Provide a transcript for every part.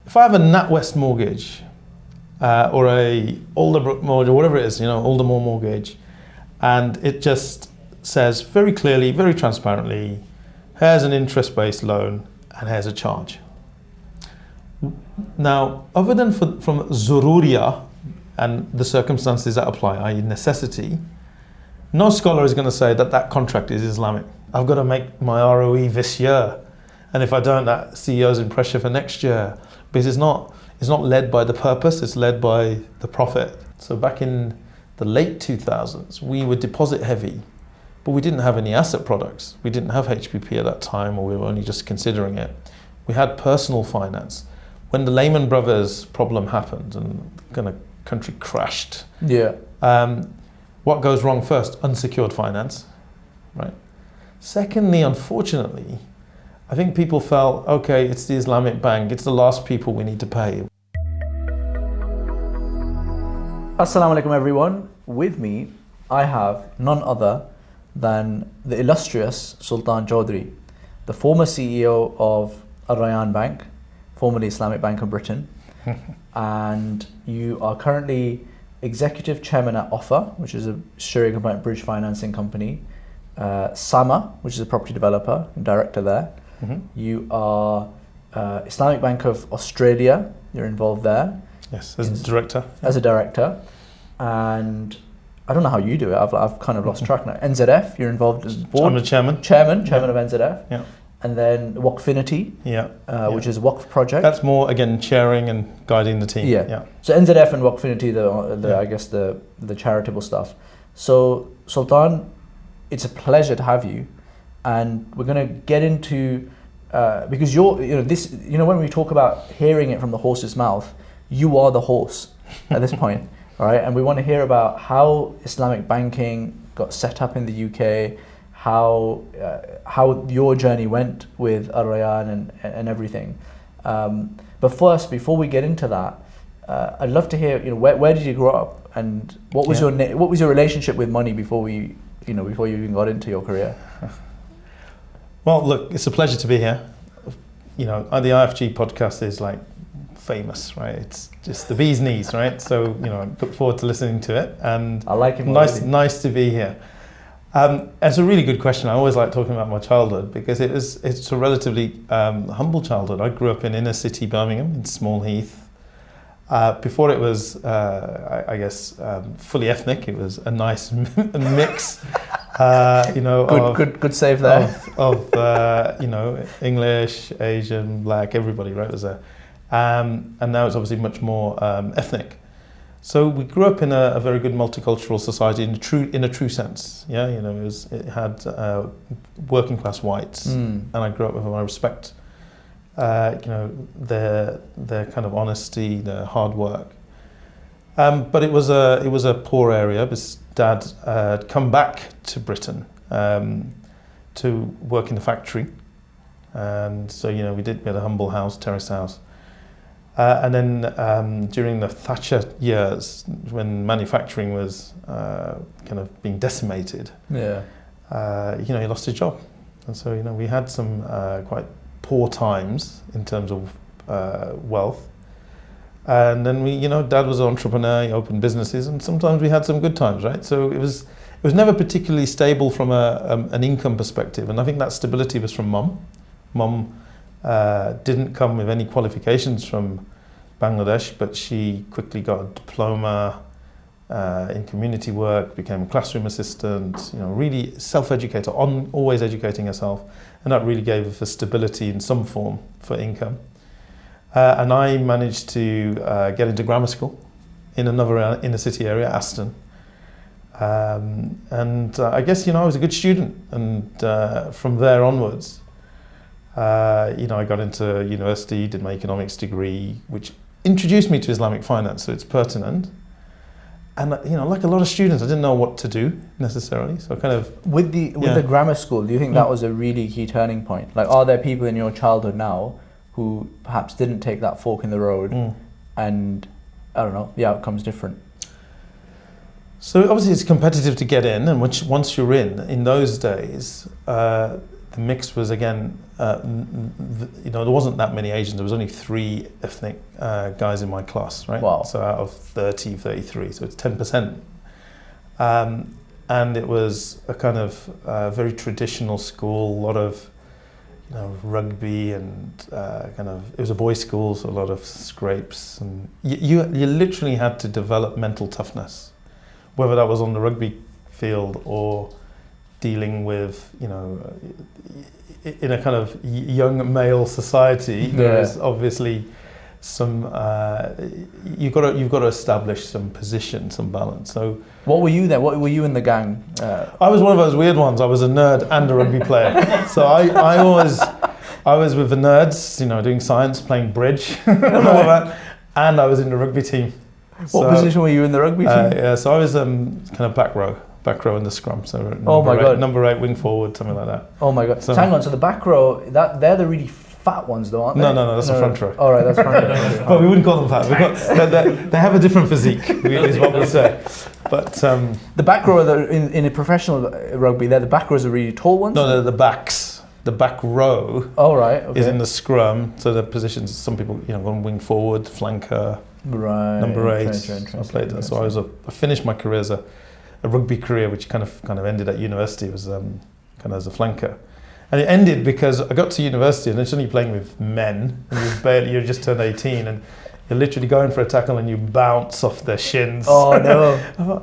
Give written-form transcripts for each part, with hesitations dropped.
if I have a NatWest mortgage or a Alderbrook mortgage or whatever it is, Aldermore mortgage, and it just says very clearly, very transparently, here's an interest-based loan and here's a charge. Now, other than from Zururiya and the circumstances that apply, i.e. necessity, no scholar is going to say that that contract is Islamic. I've got to make my ROE this year, and if I don't, that CEO's in pressure for next year. Because it's not led by the purpose, it's led by the profit. So back in the late 2000s, we were deposit heavy, but we didn't have any asset products. We didn't have HPP at that time, or we were only just considering it. We had personal finance. When the Lehman Brothers problem happened and the country crashed, what goes wrong first? Unsecured finance, right? Secondly, unfortunately, I think people felt, okay, it's the Islamic Bank, it's the last people we need to pay. Assalamu alaikum everyone. With me, I have none other than the illustrious Sultan Choudhury, the former CEO of Al-Rayan Bank, formerly Islamic Bank of Britain, and you are currently Executive Chairman at Offer, which is a sharia-compliant bridge financing company, Sama, which is a property developer and director there. You are Islamic Bank of Australia, you're involved there. Yes, as a director. As a director. And I don't know how you do it, I've kind of lost track now. NZF, you're involved as board. I'm the chairman. Chairman of NZF. Yeah. And then Waqfinity, which is a Waqf project. That's more, again, chairing and guiding the team. Yeah. So NZF and Waqfinity, I guess the charitable stuff. So Sultan, it's a pleasure to have you. And we're going to get into, because when we talk about hearing it from the horse's mouth, you are the horse at this point, all right? And we want to hear about how Islamic banking got set up in the UK, how your journey went with Al-Rayan and everything. But first, before we get into that, I'd love to hear, where did you grow up, and what was your relationship with money before you even got into your career? Well, look, it's a pleasure to be here. The IFG podcast is like famous, right? It's just the bee's knees, right? So, I look forward to listening to it, and I like it. Nice to be here. It's a really good question. I always like talking about my childhood because it's a relatively humble childhood. I grew up in inner city Birmingham in Small Heath. Before it was, fully ethnic. It was a nice mix. Good save there. Of English, Asian, black, everybody, right, was there. And now it's obviously much more ethnic. So we grew up in a very good multicultural society in a true sense. Yeah, it had working class whites, and I grew up with them. I respect, their kind of honesty, their hard work. But it was a poor area. Because Dad had come back to Britain to work in the factory, and so we had a humble house, terrace house. And then during the Thatcher years, when manufacturing was kind of being decimated, he lost his job, and so we had some quite poor times in terms of wealth. And then Dad was an entrepreneur, he opened businesses, and sometimes we had some good times, right? So it was never particularly stable from an income perspective, and I think that stability was from Mum. Mum didn't come with any qualifications from Bangladesh, but she quickly got a diploma in community work, became a classroom assistant, really self-educated, always educating herself, and that really gave her stability in some form for income. And I managed to get into grammar school in another inner city area, Aston. And I guess, I was a good student, and from there onwards, I got into university, did my economics degree, which introduced me to Islamic finance, so it's pertinent. And like a lot of students, I didn't know what to do necessarily, so kind of... With the grammar school, do you think that was a really key turning point? Like, are there people in your childhood now who perhaps didn't take that fork in the road and, I don't know, the outcome's different? So obviously it's competitive to get in, and once you're in those days, the mix was again, there wasn't that many Asians. There was only 3 ethnic guys in my class, right? Wow. So out of 33, so it's 10%. And it was a kind of very traditional school, a lot of rugby and it was a boys' school, so a lot of scrapes, and you literally had to develop mental toughness, whether that was on the rugby field or dealing with, in a kind of young male society, there is obviously some, you've got to establish some position, some balance. So what were you then? What were you in the gang? I was one of those weird ones. I was a nerd and a rugby player. So I was with the nerds, doing science, playing bridge, and all of that, and I was in the rugby team. What position were you in the rugby team? So I was kind of back row in the scrum. So number 8 wing forward, something like that. Oh my god! So hang on. So the back row, they're the really fat ones, though, aren't they? No, that's the front row. All right, that's front row. But we wouldn't call them fat. They have a different physique, is what we say. But the back row, in a professional rugby, the back rows are really tall ones. No, they're the backs. The back row. Oh right. Okay. Is in the scrum. So the positions. Some people, going wing forward, flanker. Right. Number 8. I played that. So I finished my career as a rugby career, which kind of ended at university. Was kind of as a flanker. And it ended because I got to university and it's only playing with men, and you just turned 18, and you're literally going for a tackle and you bounce off their shins. Oh no!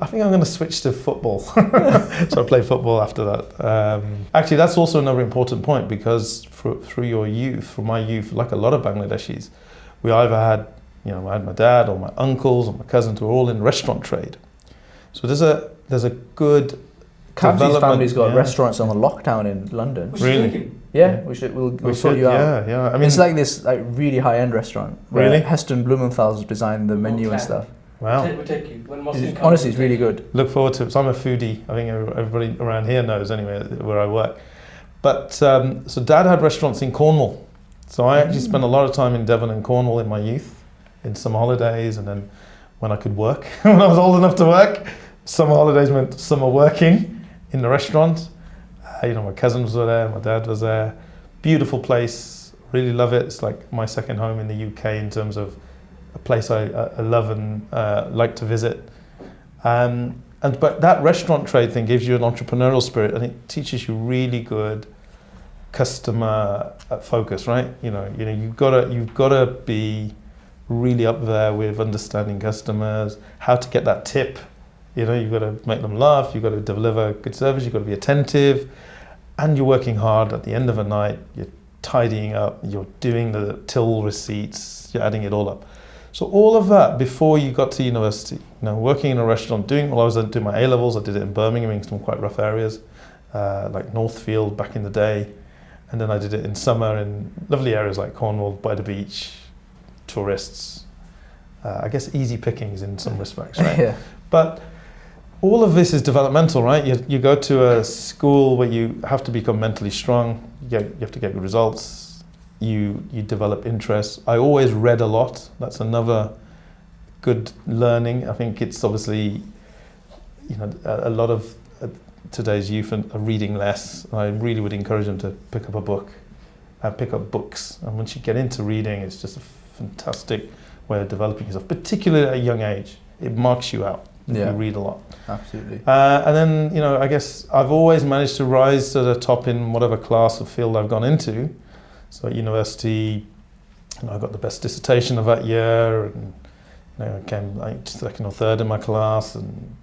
I think I'm going to switch to football. So I played football after that. Actually, that's also another important point, because through your youth, from my youth, like a lot of Bangladeshis, we either had, I had my dad or my uncles or my cousins who were all in the restaurant trade. So there's a good Kamsi's family's got restaurants on the lockdown in London. Really? Yeah, we'll sort you out. Yeah. I mean, it's like this really high-end restaurant. Where really? Heston Blumenthal's designed the menu and stuff. Wow. We'll take you. When Mohsin honestly, it's really good. Look forward to it. So I'm a foodie. I think everybody around here knows anyway where I work. But so Dad had restaurants in Cornwall. So I actually spent a lot of time in Devon and Cornwall in my youth, in summer holidays, and then when I could work, when I was old enough to work. Summer holidays meant summer working in the restaurant. My cousins were there, my dad was there. Beautiful place, really love it. It's like my second home in the UK in terms of a place I love and like to visit. But that restaurant trade thing gives you an entrepreneurial spirit, and it teaches you really good customer focus, right? You've got to be really up there with understanding customers, how to get that tip. You've got to make them laugh, you've got to deliver good service, you've got to be attentive, and you're working hard at the end of a night, you're tidying up, you're doing the till receipts, you're adding it all up. So all of that before you got to university, working in a restaurant, I was doing my A-levels, I did it in Birmingham in some quite rough areas, like Northfield back in the day, and then I did it in summer in lovely areas like Cornwall, by the beach, tourists, I guess easy pickings in some respects, right? Yeah. But all of this is developmental, right? You go to a school where you have to become mentally strong, you have to get good results, you develop interests. I always read a lot. That's another good learning. I think it's obviously, a lot of today's youth are reading less. I really would encourage them to pick up a book and pick up books. And once you get into reading, it's just a fantastic way of developing yourself, particularly at a young age. It marks you out. You read a lot. Absolutely. And then, I guess I've always managed to rise to the top in whatever class or field I've gone into. So at university, I got the best dissertation of that year, and I came like second or third in my class, and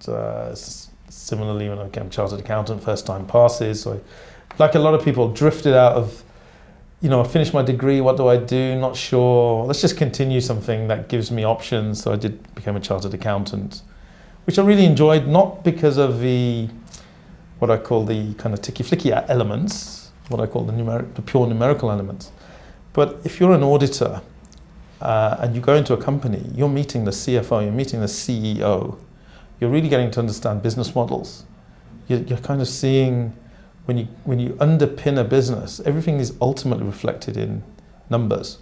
similarly when I became chartered accountant, first time passes. So like a lot of people, drifted out of, I finished my degree, what do I do? Not sure. Let's just continue something that gives me options. So I became a chartered accountant, which I really enjoyed, not because of what I call the kind of ticky-flicky elements, what I call the pure numerical elements. But if you're an auditor and you go into a company, you're meeting the CFO, you're meeting the CEO, you're really getting to understand business models. You're kind of seeing, when you underpin a business, everything is ultimately reflected in numbers.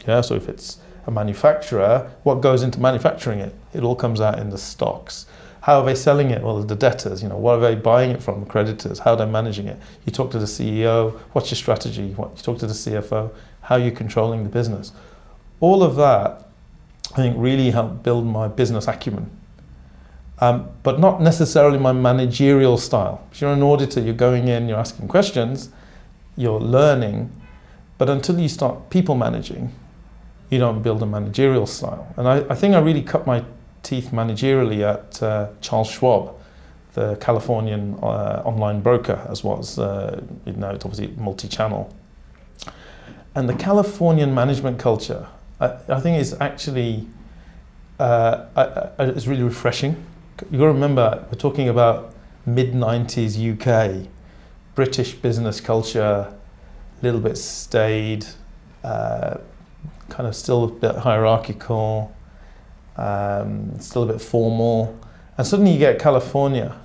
Yeah, so if it's a manufacturer, what goes into manufacturing it? It all comes out in the stocks. How are they selling it? Well, the debtors, what are they buying it from? Creditors, how they're managing it. You talk to the CEO, what's your strategy? You talk to the CFO, how are you controlling the business? All of that, I think, really helped build my business acumen. But not necessarily my managerial style. If you're an auditor, you're going in, you're asking questions, you're learning, but until you start people managing, you don't build a managerial style. And I think I really cut my teeth managerially at Charles Schwab, the Californian online broker, as was, it's obviously multi-channel. And the Californian management culture, I think is actually, it's really refreshing. You've got to remember, we're talking about mid-90s UK, British business culture, a little bit staid, kind of still a bit hierarchical, still a bit formal. And suddenly you get California,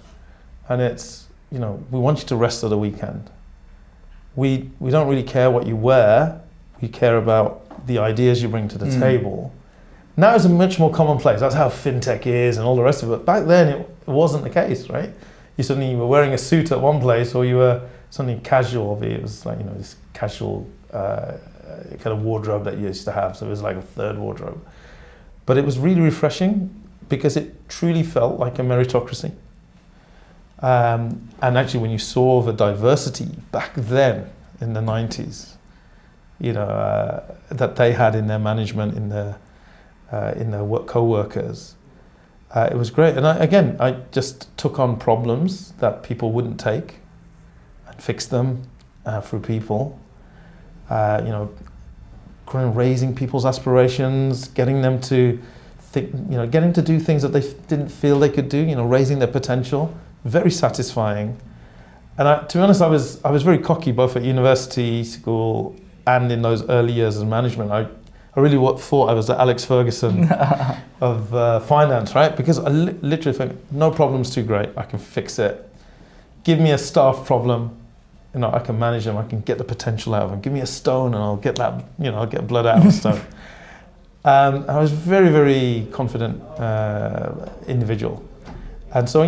and it's, we want you to rest at the weekend. We don't really care what you wear, we care about the ideas you bring to the table. Now it's a much more commonplace. That's how fintech is and all the rest of it. Back then, it wasn't the case, right? You were wearing a suit at one place, or you were something casual. It was like, this casual kind of wardrobe that you used to have. So it was like a third wardrobe. But it was really refreshing because it truly felt like a meritocracy. And actually, when you saw the diversity back then in the 90s, that they had in their management, in their co-workers, it was great. And I just took on problems that people wouldn't take and fixed them through people. Raising people's aspirations, getting them to think, getting to do things that they didn't feel they could do, raising their potential. Very satisfying. And to be honest, I was very cocky both at university, school, and in those early years of management. I really thought I was the Alex Ferguson of finance, right? Because I literally think, no problem's too great, I can fix it. Give me a staff problem, I can manage them, I can get the potential out of them. Give me a stone and I'll get that, I'll get blood out of the stone. I was very, very confident individual. And so,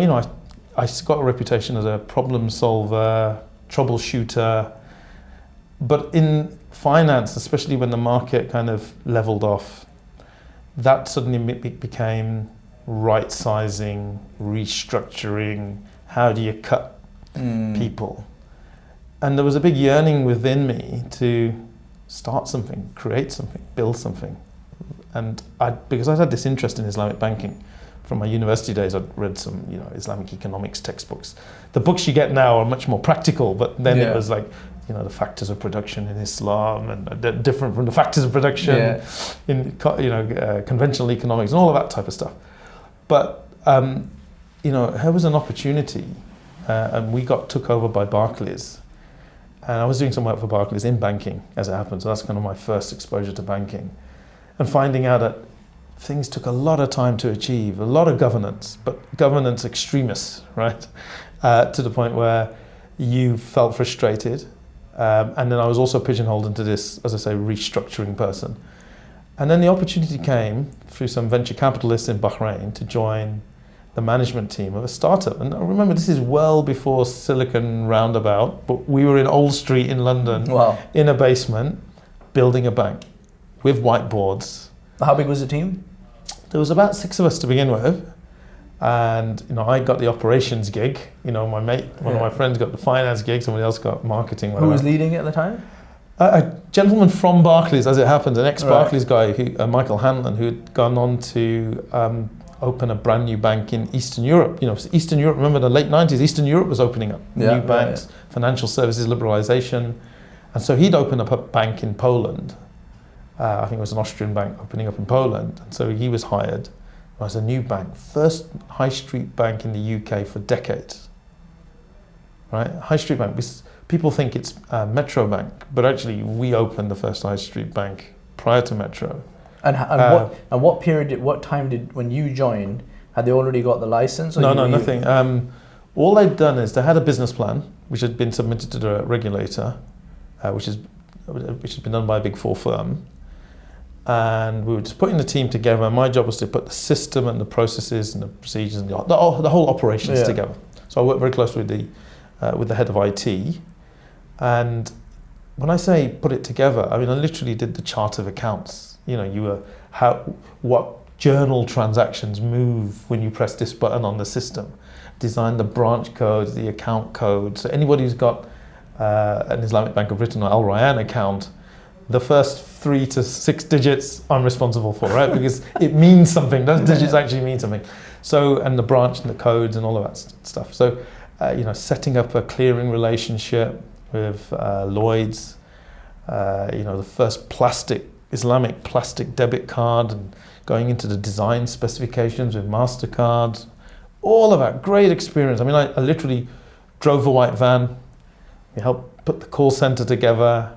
I got a reputation as a problem solver, troubleshooter. But in finance, especially when the market kind of leveled off, that suddenly became right sizing, restructuring. How do you cut people? And there was a big yearning within me to start something, create something, build something. And because I had this interest in Islamic banking from my university days, I'd read some, Islamic economics textbooks. The books you get now are much more practical, but then it was like, the factors of production in Islam, and they're different from the factors of production in, conventional economics and all of that type of stuff. But, here was an opportunity, and we got took over by Barclays. And I was doing some work for Barclays in banking, as it happened. So that's kind of my first exposure to banking. And finding out that things took a lot of time to achieve, a lot of governance, but governance extremists, right? To the point where you felt frustrated. And then I was also pigeonholed into this, as I say, restructuring person. And then the opportunity came through some venture capitalists in Bahrain to join the management team of a startup. And I remember this is well before Silicon Roundabout, but we were in Old Street in London, in a basement, building a bank with whiteboards. How big was the team? There was about 6 of us to begin with. And I got the operations gig. My mate, one of my friends got the finance gig, somebody else got marketing. Who was leading it at the time? A gentleman from Barclays, as it happens, an ex-Barclays guy, Michael Hanlon, who had gone on to open a brand new bank in Eastern Europe. Eastern Europe, remember the late 90s, Eastern Europe was opening up new banks, financial services liberalization. And so he'd opened up a bank in Poland. I think it was an Austrian bank opening up in Poland. And so he was hired as a new bank, first high street bank in the UK for decades. Right? High street bank, people think it's Metro Bank, but actually we opened the first high street bank prior to Metro. And what time did, when you joined, had they already got the license? Or nothing. All they'd done is they had a business plan, which had been submitted to the regulator, which had been done by a Big Four firm. and we were just putting the team together. My job was to put the system and the processes and the procedures and the whole operations together. So I worked very closely with the head of IT. And when I say put it together, I mean, I literally did the chart of accounts. You know, what journal transactions move when you press this button on the system. Design the branch codes, the account codes. So anybody who's got an Islamic Bank of Britain or Al-Rayan account, the first 3 to 6 digits I'm responsible for, right? Because it means something. Those digits actually mean something. So, and the branch and the codes and all of that stuff. So, setting up a clearing relationship with Lloyd's, the first Islamic plastic debit card, and going into the design specifications with MasterCard, all of that, great experience. I mean, I literally drove a white van. We helped put the call center together.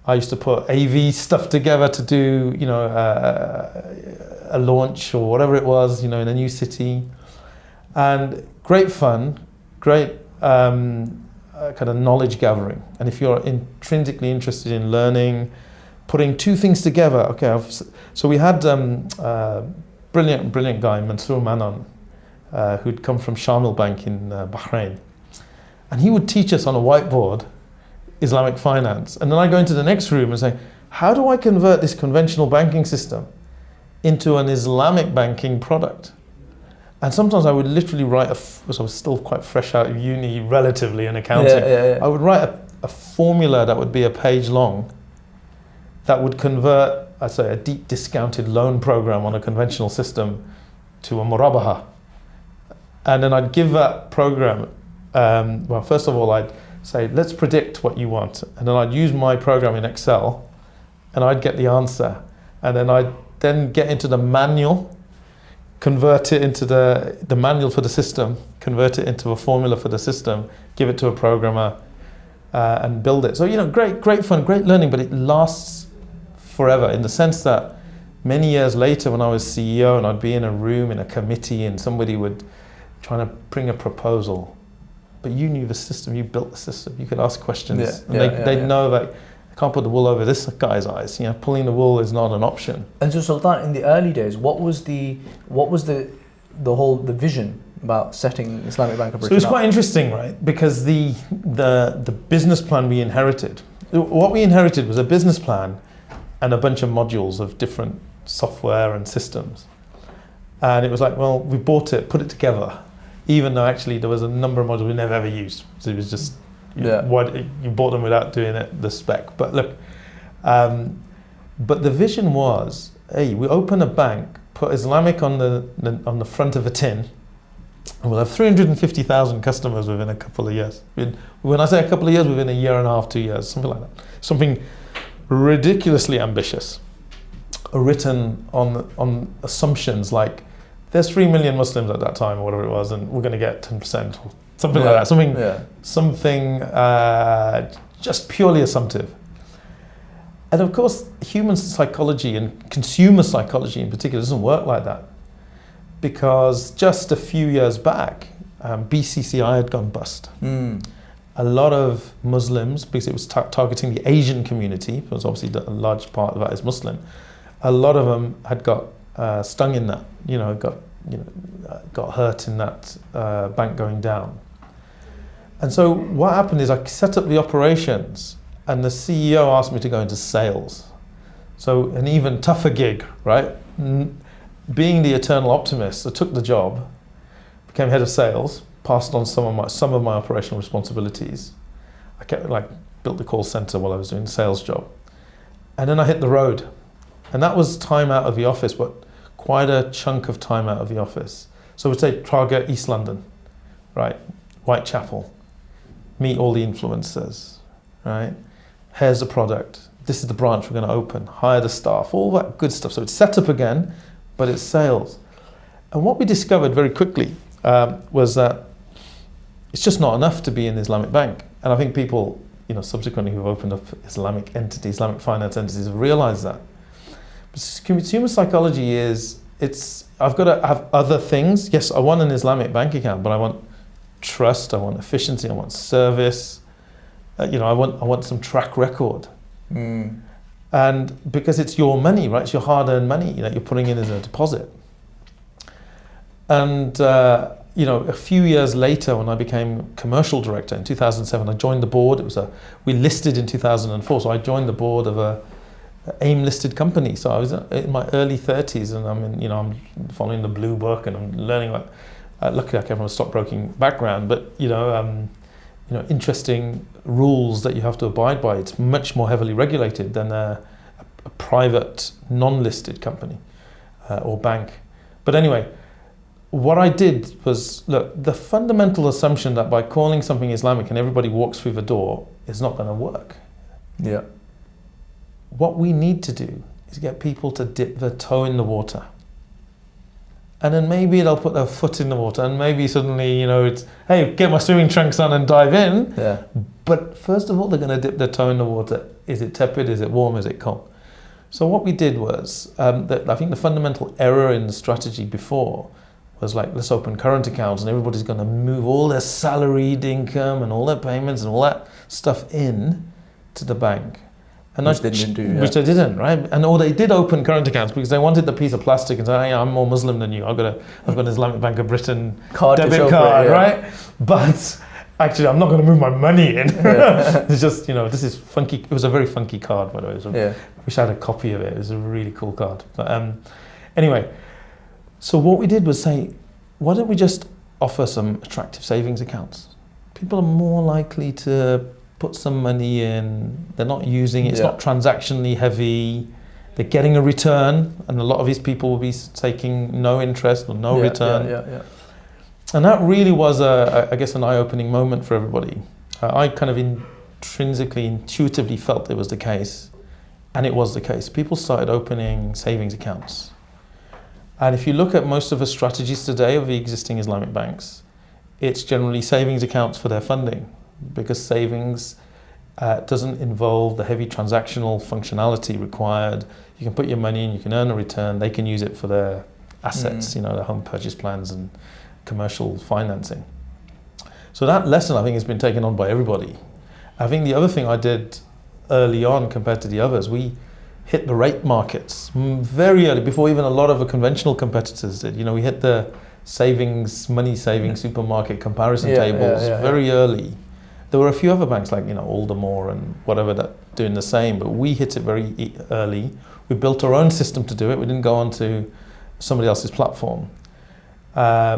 I used to put AV stuff together to do, a launch or whatever it was, in a new city. And great fun, great kind of knowledge gathering. And if you're intrinsically interested in learning, putting two things together, so we had brilliant guy, Mansour Manan, who'd come from Shamil Bank in Bahrain. And he would teach us on a whiteboard Islamic finance. And then I go into the next room and say, how do I convert this conventional banking system into an Islamic banking product? And sometimes I would literally write, because I was still quite fresh out of uni relatively in accounting, I would write a formula that would be a page long that would convert, I'd say, a deep discounted loan program on a conventional system to a murabaha. And then I'd give that program, first of all, I'd say, let's predict what you want. And then I'd use my program in Excel and I'd get the answer. And then I'd then get into the manual, convert it into the manual for the system, convert it into a formula for the system, give it to a programmer and build it. So, great fun, great learning, but it lasts forever in the sense that many years later when I was CEO and I'd be in a room in a committee and somebody would trying to bring a proposal, but you knew the system, you built the system, you could ask questions, they'd know that I can't put the wool over this guy's eyes. Pulling the wool is not an option. And so, Sultan, in the early days, what was the vision about setting Islamic Bank of Britain? So it was quite interesting, right? Because the business plan we inherited, what we inherited was a business plan and a bunch of modules of different software and systems. And it was like, well, we bought it, put it together, even though actually there was a number of modules we never ever used. So it was just, you bought them without doing the spec. But look, but the vision was, hey, we open a bank, put Islamic on the front of a tin, and we'll have 350,000 customers within a couple of years. When I say a couple of years, within a year and a half, 2 years, something like that. Something ridiculously ambitious, written on assumptions like, there's 3 million Muslims at that time or whatever it was, and we're going to get 10% or something like that. Something just purely assumptive. And of course, human psychology and consumer psychology in particular doesn't work like that, because just a few years back, BCCI had gone bust. A lot of Muslims, because it was targeting the Asian community, because obviously a large part of that is Muslim, a lot of them had got stung in that, got hurt in that bank going down. And so what happened is I set up the operations and the CEO asked me to go into sales. So an even tougher gig, right? Being the eternal optimist, I took the job, became head of sales, passed on some of my operational responsibilities. I built the call center while I was doing the sales job. And then I hit the road. And that was time out of the office, but quite a chunk of time out of the office. So we'd say target East London, right? Whitechapel, meet all the influencers, right? Here's the product. This is the branch we're going to open. Hire the staff, all that good stuff. So it's set up again, but it's sales. And what we discovered very quickly was that it's just not enough to be in the Islamic bank. And I think people, subsequently who've opened up Islamic Islamic finance entities have realized that. But consumer psychology is, I've got to have other things. Yes, I want an Islamic bank account, but I want trust, I want efficiency, I want service. I want some track record. And because it's your money, right? It's your hard-earned money that you're putting in as a deposit. And a few years later, when I became commercial director in 2007, I joined the board. We listed in 2004, so I joined the board of a AIM-listed company. So I was in my early 30s, and I'm following the blue book, and I'm learning about. Luckily, I came from a stockbroking background, but interesting rules that you have to abide by. It's much more heavily regulated than a private, non-listed company or bank. But anyway, what I did was, look, the fundamental assumption that by calling something Islamic and everybody walks through the door is not going to work. Yeah. What we need to do is get people to dip their toe in the water. And then maybe they'll put their foot in the water, and maybe suddenly, it's, hey, get my swimming trunks on and dive in. Yeah. But first of all, they're going to dip their toe in the water. Is it tepid? Is it warm? Is it cold? So what we did was, I think the fundamental error in the strategy before was like, let's open current accounts and everybody's going to move all their salaried income and all their payments and all that stuff in to the bank. And which they didn't do. Yeah. Which they didn't, right? Or they did open current accounts because they wanted the piece of plastic and say, hey, I'm more Muslim than you. I've got an Islamic Bank of Britain debit card, right? But actually, I'm not going to move my money in. Yeah. It's just, this is funky. It was a very funky card, by the way. I wish I had a copy of it. It was a really cool card. But anyway, so what we did was say, why don't we just offer some attractive savings accounts? People are more likely to put some money in. They're not using it. It's not transactionally heavy. They're getting a return, and a lot of these people will be taking no interest or no return. Yeah. And that really was, I guess, an eye-opening moment for everybody. I kind of intrinsically, intuitively felt it was the case, and it was the case. People started opening savings accounts. And if you look at most of the strategies today of the existing Islamic banks, it's generally savings accounts for their funding, because savings doesn't involve the heavy transactional functionality required. You can put your money in, you can earn a return, they can use it for their assets, their home purchase plans and commercial financing. So that lesson, I think, has been taken on by everybody. I think the other thing I did early on compared to the others, we hit the rate markets very early, before even a lot of the conventional competitors did. We hit the money savings supermarket comparison tables very early. There were a few other banks like Aldermore and whatever that doing the same, but we hit it very early. We built our own system to do it. We didn't go onto somebody else's platform,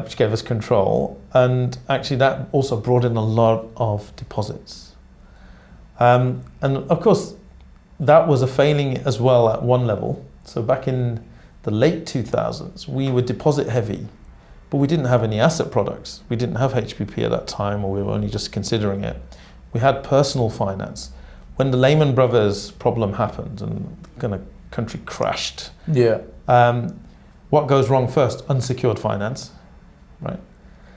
which gave us control. And actually that also brought in a lot of deposits. And of course, that was a failing as well at one level. So back in the late 2000s, we were deposit heavy, but we didn't have any asset products. We didn't have HPP at that time, or we were only just considering it. We had personal finance. When the Lehman Brothers problem happened and the country crashed, what goes wrong first? Unsecured finance, right?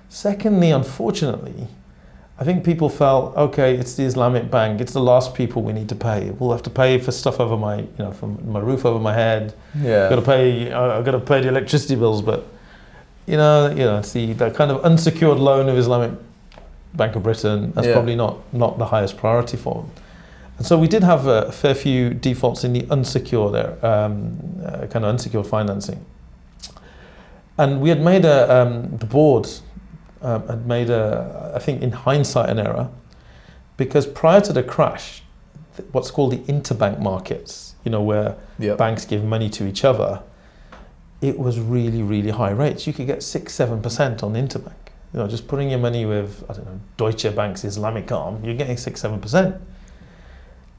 Secondly, unfortunately, I think people felt, okay, it's the Islamic bank, it's the last people we need to pay. We'll have to pay for stuff over my, for my roof over my head. Yeah. I've got to pay the electricity bills, but it's the kind of unsecured loan of Islamic Bank of Britain. That's probably not the highest priority for them. And so we did have a fair few defaults in the unsecured, kind of unsecured financing. And we had made the board had made I think in hindsight, an error, because prior to the crash, what's called the interbank markets, where banks give money to each other, it was really, really high rates. You could get 6-7% on interbank. Just putting your money with, Deutsche Bank's Islamic arm, you're getting 6-7%.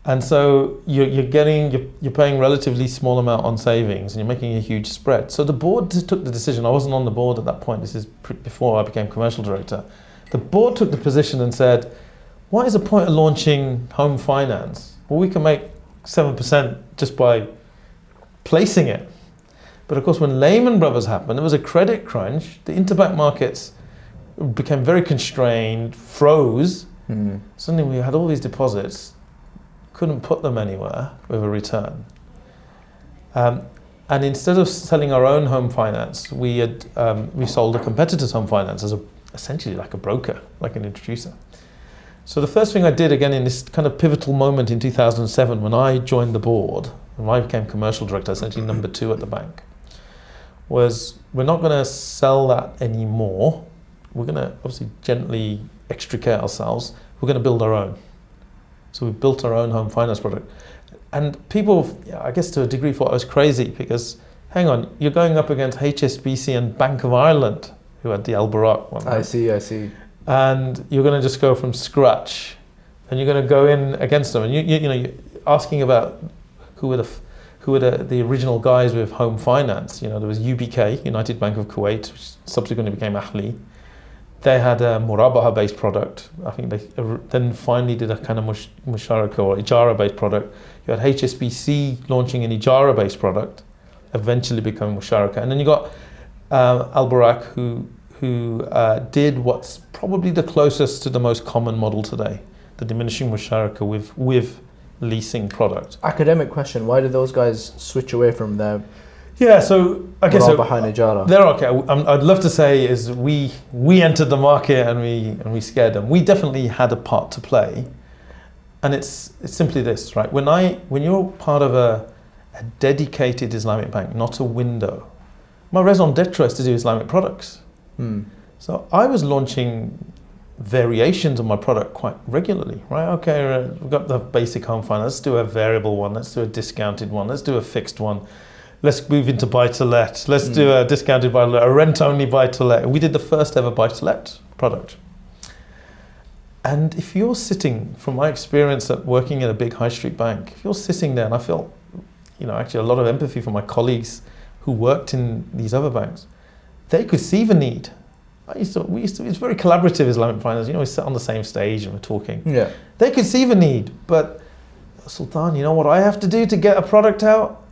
And so you're paying relatively small amount on savings, and you're making a huge spread. So the board took the decision. I wasn't on the board at that point. This is before I became commercial director. The board took the position and said, what is the point of launching home finance? Well, we can make 7% just by placing it. But of course, when Lehman Brothers happened, there was a credit crunch. The interbank markets became very constrained, froze. Suddenly we had all these deposits, couldn't put them anywhere with a return. And instead of selling our own home finance, we sold a competitor's home finance as essentially like a broker, like an introducer. So the first thing I did, again, in this kind of pivotal moment in 2007, when I joined the board, when I became commercial director, essentially number 2 at the bank, was we're not going to sell that anymore. We're going to obviously gently extricate ourselves. We're going to build our own. So we built our own home finance product. And people, I guess to a degree, thought I was crazy because, hang on, you're going up against HSBC and Bank of Ireland, who had the Al-Rayan one. Right? I see. And you're going to just go from scratch, and you're going to go in against them. And you're asking about who were the original guys with home finance. There was UBK, United Bank of Kuwait, which subsequently became Ahli. They had a Murabaha-based product. I think they then finally did a kind of Musharaka or Ijara-based product. You had HSBC launching an Ijara-based product, eventually becoming Musharaka. And then you got Al-Rayan, who did what's probably the closest to the most common model today, the diminishing Musharaka with leasing product. Academic question: why did those guys switch away from their? Yeah, so okay, Ijara? They're okay. I'd love to say is we entered the market and we scared them. We definitely had a part to play, and it's simply this, right? When you're part of a dedicated Islamic bank, not a window. My raison d'etre is to do Islamic products. So I was launching variations of my product quite regularly, right? Okay, we've got the basic home finance. Let's do a variable one. Let's do a discounted one. Let's do a fixed one. Let's move into buy-to-let. Let's do a discounted buy-to-let, a rent-only buy-to-let. We did the first ever buy-to-let product. And if you're sitting, from my experience at working at a big high street bank, if you're sitting there, and I feel, actually a lot of empathy for my colleagues who worked in these other banks, they could see the need. It's very collaborative Islamic finance. We sit on the same stage and we're talking. Yeah. They could see the need, but Sultan, you know what I have to do to get a product out?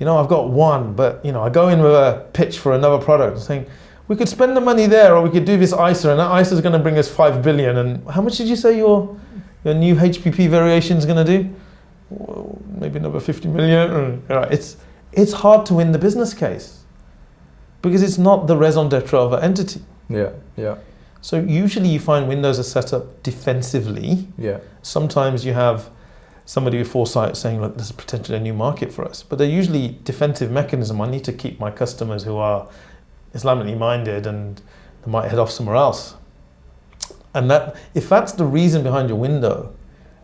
I've got one, but I go in with a pitch for another product saying, we could spend the money there, or we could do this ISA, and that ISA is going to bring us 5 billion. And how much did you say your new HPP variation is going to do? Well, maybe another 50 million. It's hard to win the business case because it's not the raison d'etre of an entity. Yeah. So usually you find windows are set up defensively. Yeah. Sometimes you have somebody with foresight saying, look, there's potentially a new market for us. But they're usually defensive mechanism. I need to keep my customers who are Islamically minded and they might head off somewhere else. And that, if that's the reason behind your window,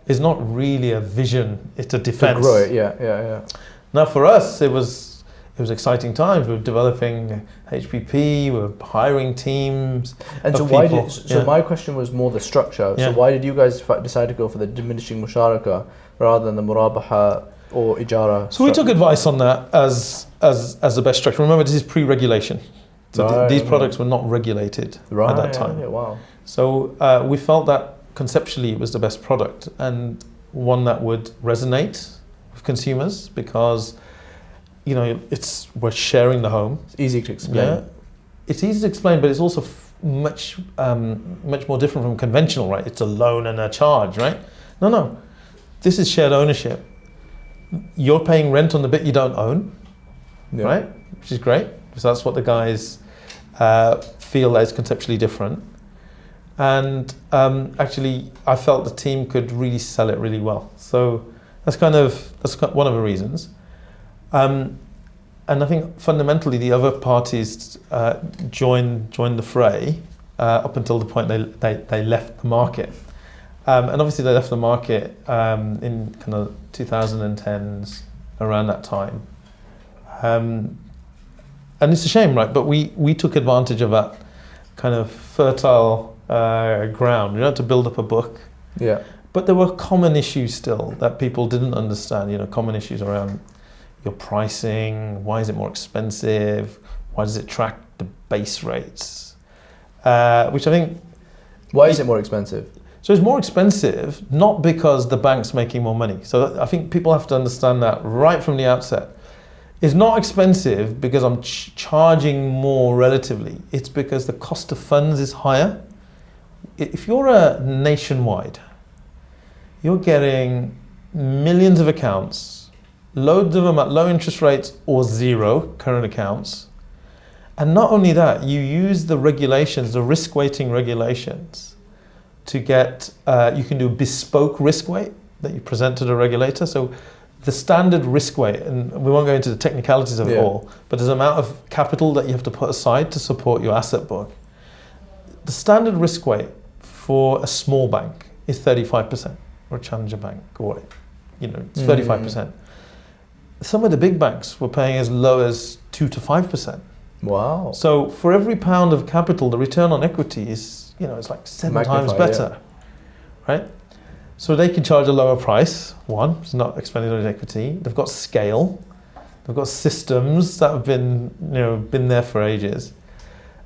is not really a vision, it's a defense. To grow it, yeah. Now for us, it was exciting times. We were developing HPP, we were hiring teams. And so my question was more the structure. Yeah. So why did you guys decide to go for the diminishing musharaka rather than the murabaha or ijara? So we took advice on that as the best structure. Remember, this is pre-regulation. So these products were not regulated at that time. Yeah, wow. So we felt that conceptually it was the best product and one that would resonate with consumers because we're sharing the home. It's easy to explain. Yeah, it's easy to explain, but it's also much more different from conventional, right? It's a loan and a charge, right? No. This is shared ownership. You're paying rent on the bit you don't own, right? Which is great, because that's what the guys feel is conceptually different. And actually, I felt the team could really sell it really well. So that's one of the reasons. And I think fundamentally the other parties joined the fray up until the point they left the market. And obviously they left the market in kind of 2010s, around that time. And it's a shame, right? But we took advantage of that kind of fertile ground. We had to build up a book. Yeah. But there were common issues still that people didn't understand, common issues around your pricing, why is it more expensive, why does it track the base rates, which I think... Why is it more expensive? So it's more expensive, not because the bank's making more money. So I think people have to understand that right from the outset. It's not expensive because I'm charging more relatively. It's because the cost of funds is higher. If you're a nationwide, you're getting millions of accounts, loads of them at low interest rates or zero current accounts. And not only that, you use the regulations, the risk weighting regulations, to get, you can do a bespoke risk weight that you present to the regulator. So the standard risk weight, and we won't go into the technicalities of it all, but there's an amount of capital that you have to put aside to support your asset book. The standard risk weight for a small bank is 35%, or a challenger bank, or it's 35%. Some of the big banks were paying as low as 2 to 5%. Wow. So for every pound of capital, the return on equity is, it's like 7 times better, right? So they can charge a lower price. One, it's not expending on equity. They've got scale. They've got systems that have been there for ages.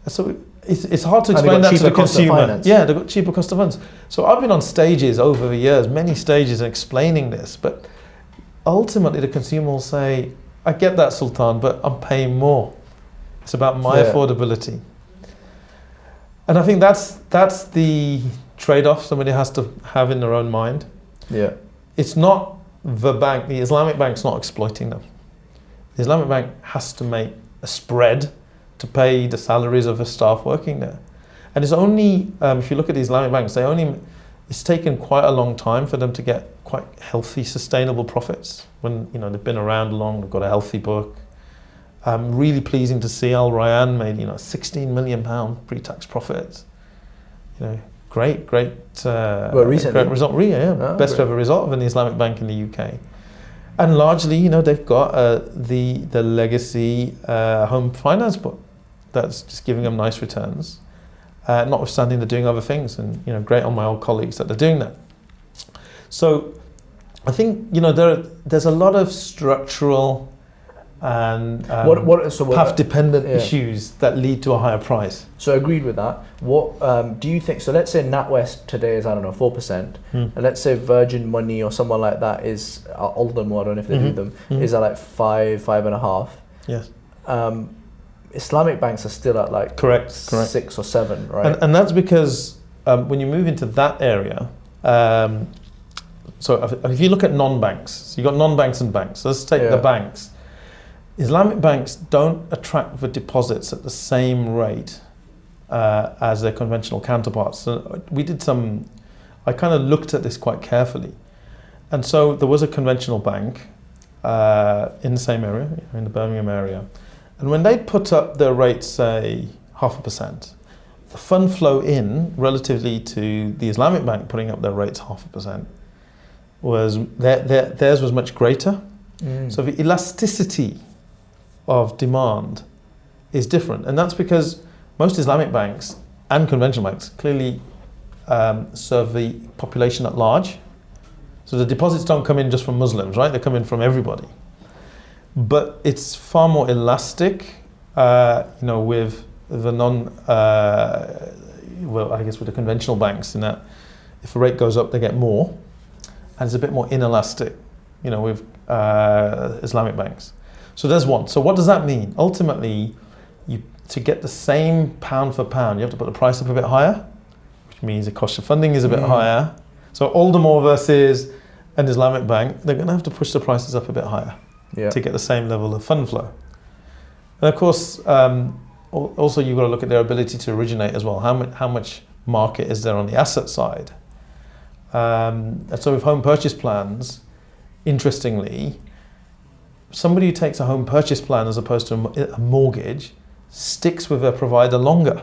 So it's hard to explain that to the consumer. Yeah, they've got cheaper cost of funds. So I've been on stages over the years, many stages, explaining this, but ultimately the consumer will say, I get that, Sultan, but I'm paying more. It's about my affordability. And I think that's the trade-off somebody has to have in their own mind. Yeah. It's not the bank, the Islamic bank's not exploiting them. The Islamic bank has to make a spread to pay the salaries of the staff working there. And it's only, if you look at the Islamic banks, it's taken quite a long time for them to get quite healthy, sustainable profits. When they've been around long, they've got a healthy book. Really pleasing to see Al-Rayan made £16 million pre-tax profits. Great recently? Great result. Best ever result of an Islamic bank in the UK. And largely, they've got the legacy home finance book that's just giving them nice returns. Notwithstanding they're doing other things, and great on my old colleagues that they're doing that. So I think there's a lot of structural and path-dependent issues that lead to a higher price. So agreed with that. What do you think? So let's say NatWest today is 4%, and let's say Virgin Money or someone like that is Aldermore, I don't know if they do them, is at like 5.5. Yes. Islamic banks are still at like correct 6 or 7, right? And that's because when you move into that area, so if you look at non-banks, so you've got non-banks and banks. So let's take the banks. Islamic banks don't attract the deposits at the same rate as their conventional counterparts. So I kind of looked at this quite carefully. And so there was a conventional bank in the same area, in the Birmingham area. And when they put up their rates, say 0.5%, the fund flow in relatively to the Islamic bank putting up their rates 0.5% theirs was much greater. So the elasticity of demand is different, and that's because most Islamic banks and conventional banks clearly serve the population at large. So the deposits don't come in just from Muslims, right? They come in from everybody. But it's far more elastic, with the with the conventional banks, in that if the rate goes up, they get more, and it's a bit more inelastic, with Islamic banks. So there's one. So what does that mean? Ultimately, to get the same pound for pound, you have to put the price up a bit higher, which means the cost of funding is a bit higher. So Aldermore versus an Islamic bank, they're going to have to push the prices up a bit higher to get the same level of fund flow. And of course, also you've got to look at their ability to originate as well. How much market is there on the asset side? And so with home purchase plans, interestingly, somebody who takes a home purchase plan as opposed to a mortgage sticks with their provider longer,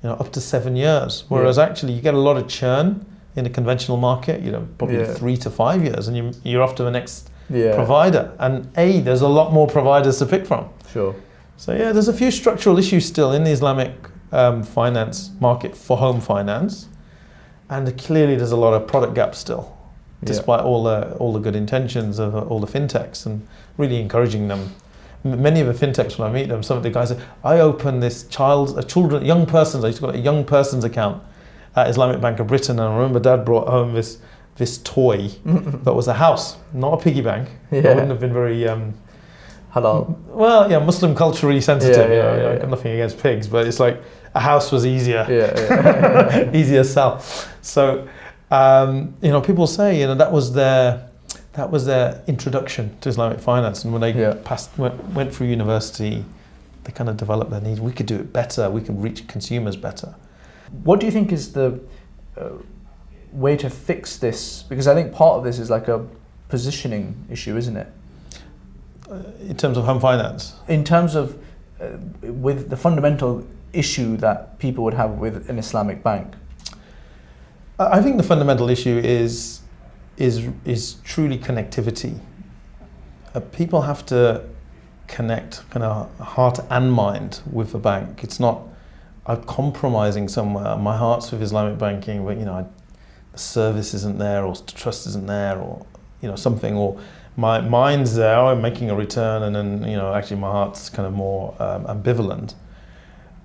up to 7 years. Whereas actually you get a lot of churn in the conventional market, probably 3 to 5 years, and you're off to the next provider. And there's a lot more providers to pick from. Sure. So there's a few structural issues still in the Islamic finance market for home finance, and clearly there's a lot of product gaps still, despite all the good intentions of all the fintechs, and really encouraging them. Many of the fintechs, when I meet them, some of the guys say, I opened this young person's, I used to call it a young person's account at Islamic Bank of Britain, and I remember Dad brought home this toy that was a house, not a piggy bank. I wouldn't have been very halal. Well, Muslim culturally sensitive. I've got nothing against pigs, but it's like a house was easier, easier to sell. So people say that was their introduction to Islamic finance, and when they went through university, they kind of developed their needs. We could do it better. We can reach consumers better. What do you think is the way to fix this? Because I think part of this is like a positioning issue, isn't it? In terms of home finance? In terms of with the fundamental issue that people would have with an Islamic bank? I think the fundamental issue is truly connectivity. People have to connect kind of heart and mind with the bank. It's not I'm compromising somewhere. My heart's with Islamic banking, but the service isn't there, or trust isn't there, or something, or my mind's there. I'm making a return, and then actually my heart's kind of more ambivalent.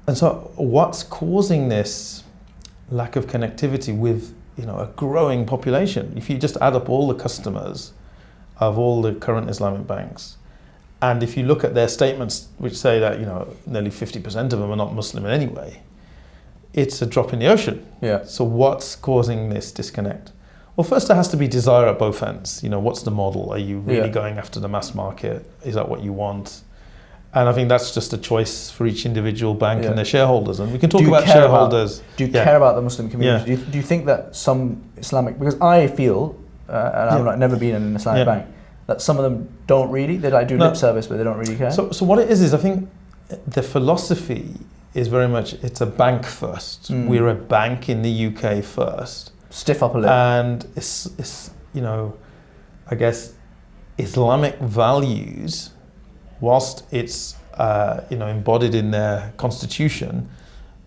And so, what's causing this lack of connectivity with a growing population? If you just add up all the customers of all the current Islamic banks, and if you look at their statements, which say that nearly 50% of them are not Muslim in any way, it's a drop in the ocean. Yeah. So what's causing this disconnect? Well, first there has to be desire at both ends. What's the model? Are you really going after the mass market? Is that what you want? And I think that's just a choice for each individial bank and their shareholders. And we can talk about shareholders. Do you care about the Muslim community? Do you think that some Islamic, because I feel, and I've never been in an Islamic bank, that some of them don't really, they do lip service, but they don't really care? So what it is I think the philosophy is very much, it's a bank first. We're a bank in the UK first. Stiff upper lip. And it's I guess Islamic values, whilst it's embodied in their constitution,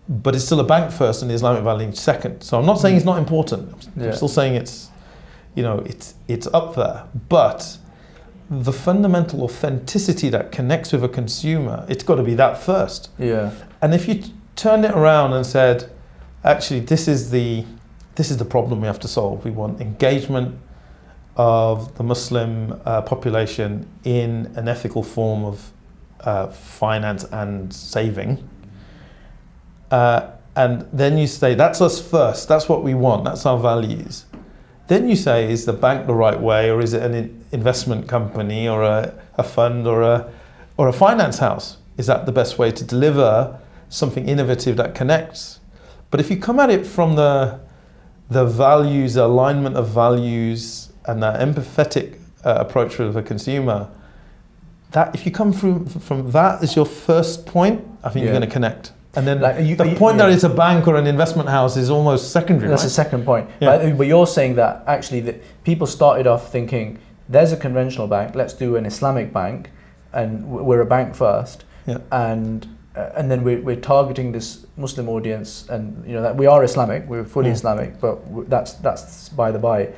but it's still a bank first and the Islamic value second. So I'm not saying it's not important. I'm still saying it's up there. But the fundamental authenticity that connects with a consumer, it's got to be that first. Yeah. And if you turned it around and said, actually, this is the problem we have to solve. We want engagement of the Muslim population in an ethical form of finance and saving. And then you say, that's us first, that's what we want, that's our values. Then you say, is the bank the right way, or is it an investment company, or a fund, or a finance house? Is that the best way to deliver something innovative that connects? But if you come at it from the values, the alignment of values, and that empathetic approach with the consumer, that if you come through from that as your first point, I think you're going to connect. And then the point that it's a bank or an investment house is almost secondary. That's right? the second point. Yeah. But you're saying that actually that people started off thinking, there's a conventional bank, let's do an Islamic bank, and we're a bank first. Yeah. And then we're targeting this Muslim audience, and that we are Islamic, we're fully Islamic, but that's by the by.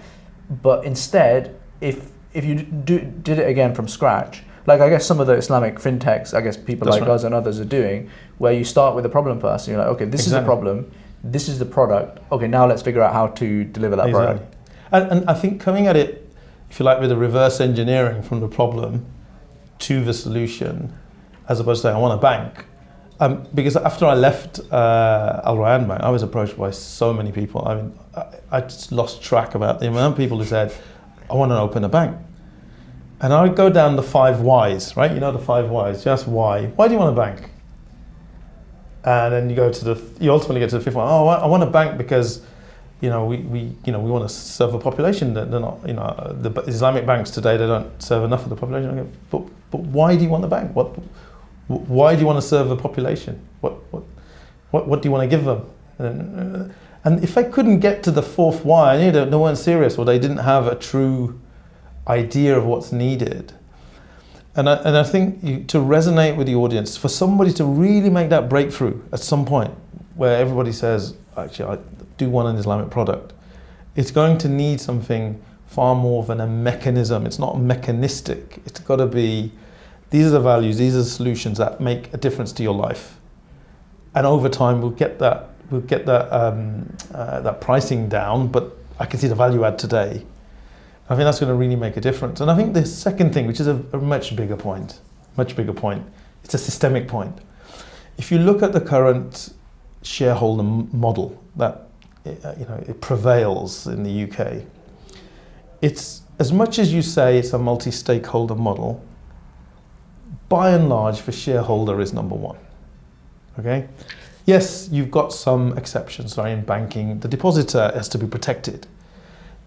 But instead, if you did it again from scratch, like I guess some of the Islamic fintechs, I guess people like us and others are doing, where you start with a problem first, and you're like, okay, this is the problem, this is the product, okay, now let's figure out how to deliver that product. And I think coming at it, if you like, with a reverse engineering from the problem to the solution, as opposed to saying, I want a bank. Because after I left Al-Rayan Bank, I was approached by so many people. I mean, I just lost track about the amount of people who said, I want to open a bank. And I would go down the 5 whys, right? The 5 whys, just why. Why do you want a bank? And then you ultimately get to the 5th one. Oh, I want a bank because, we want to serve a population. They're not, the Islamic banks today, they don't serve enough of the population. Okay, but why do you want a bank? Why do you want to serve the population? What do you want to give them? And if I couldn't get to the 4th why, I knew that they weren't serious, or they didn't have a true idea of what's needed. And I think to resonate with the audience, for somebody to really make that breakthrough at some point, where everybody says, actually, I do want an Islamic product, it's going to need something far more than a mechanism. It's not mechanistic. It's got to be, these are the values, these are the solutions that make a difference to your life. And over time, we'll get that pricing down, but I can see the value add today. I think that's going to really make a difference. And I think the second thing, which is a much bigger point, it's a systemic point. If you look at the current shareholder model that it prevails in the UK, it's, as much as you say it's a multi-stakeholder model, by and large the shareholder is number one. Okay? Yes, you've got some exceptions, in banking. The depositor has to be protected.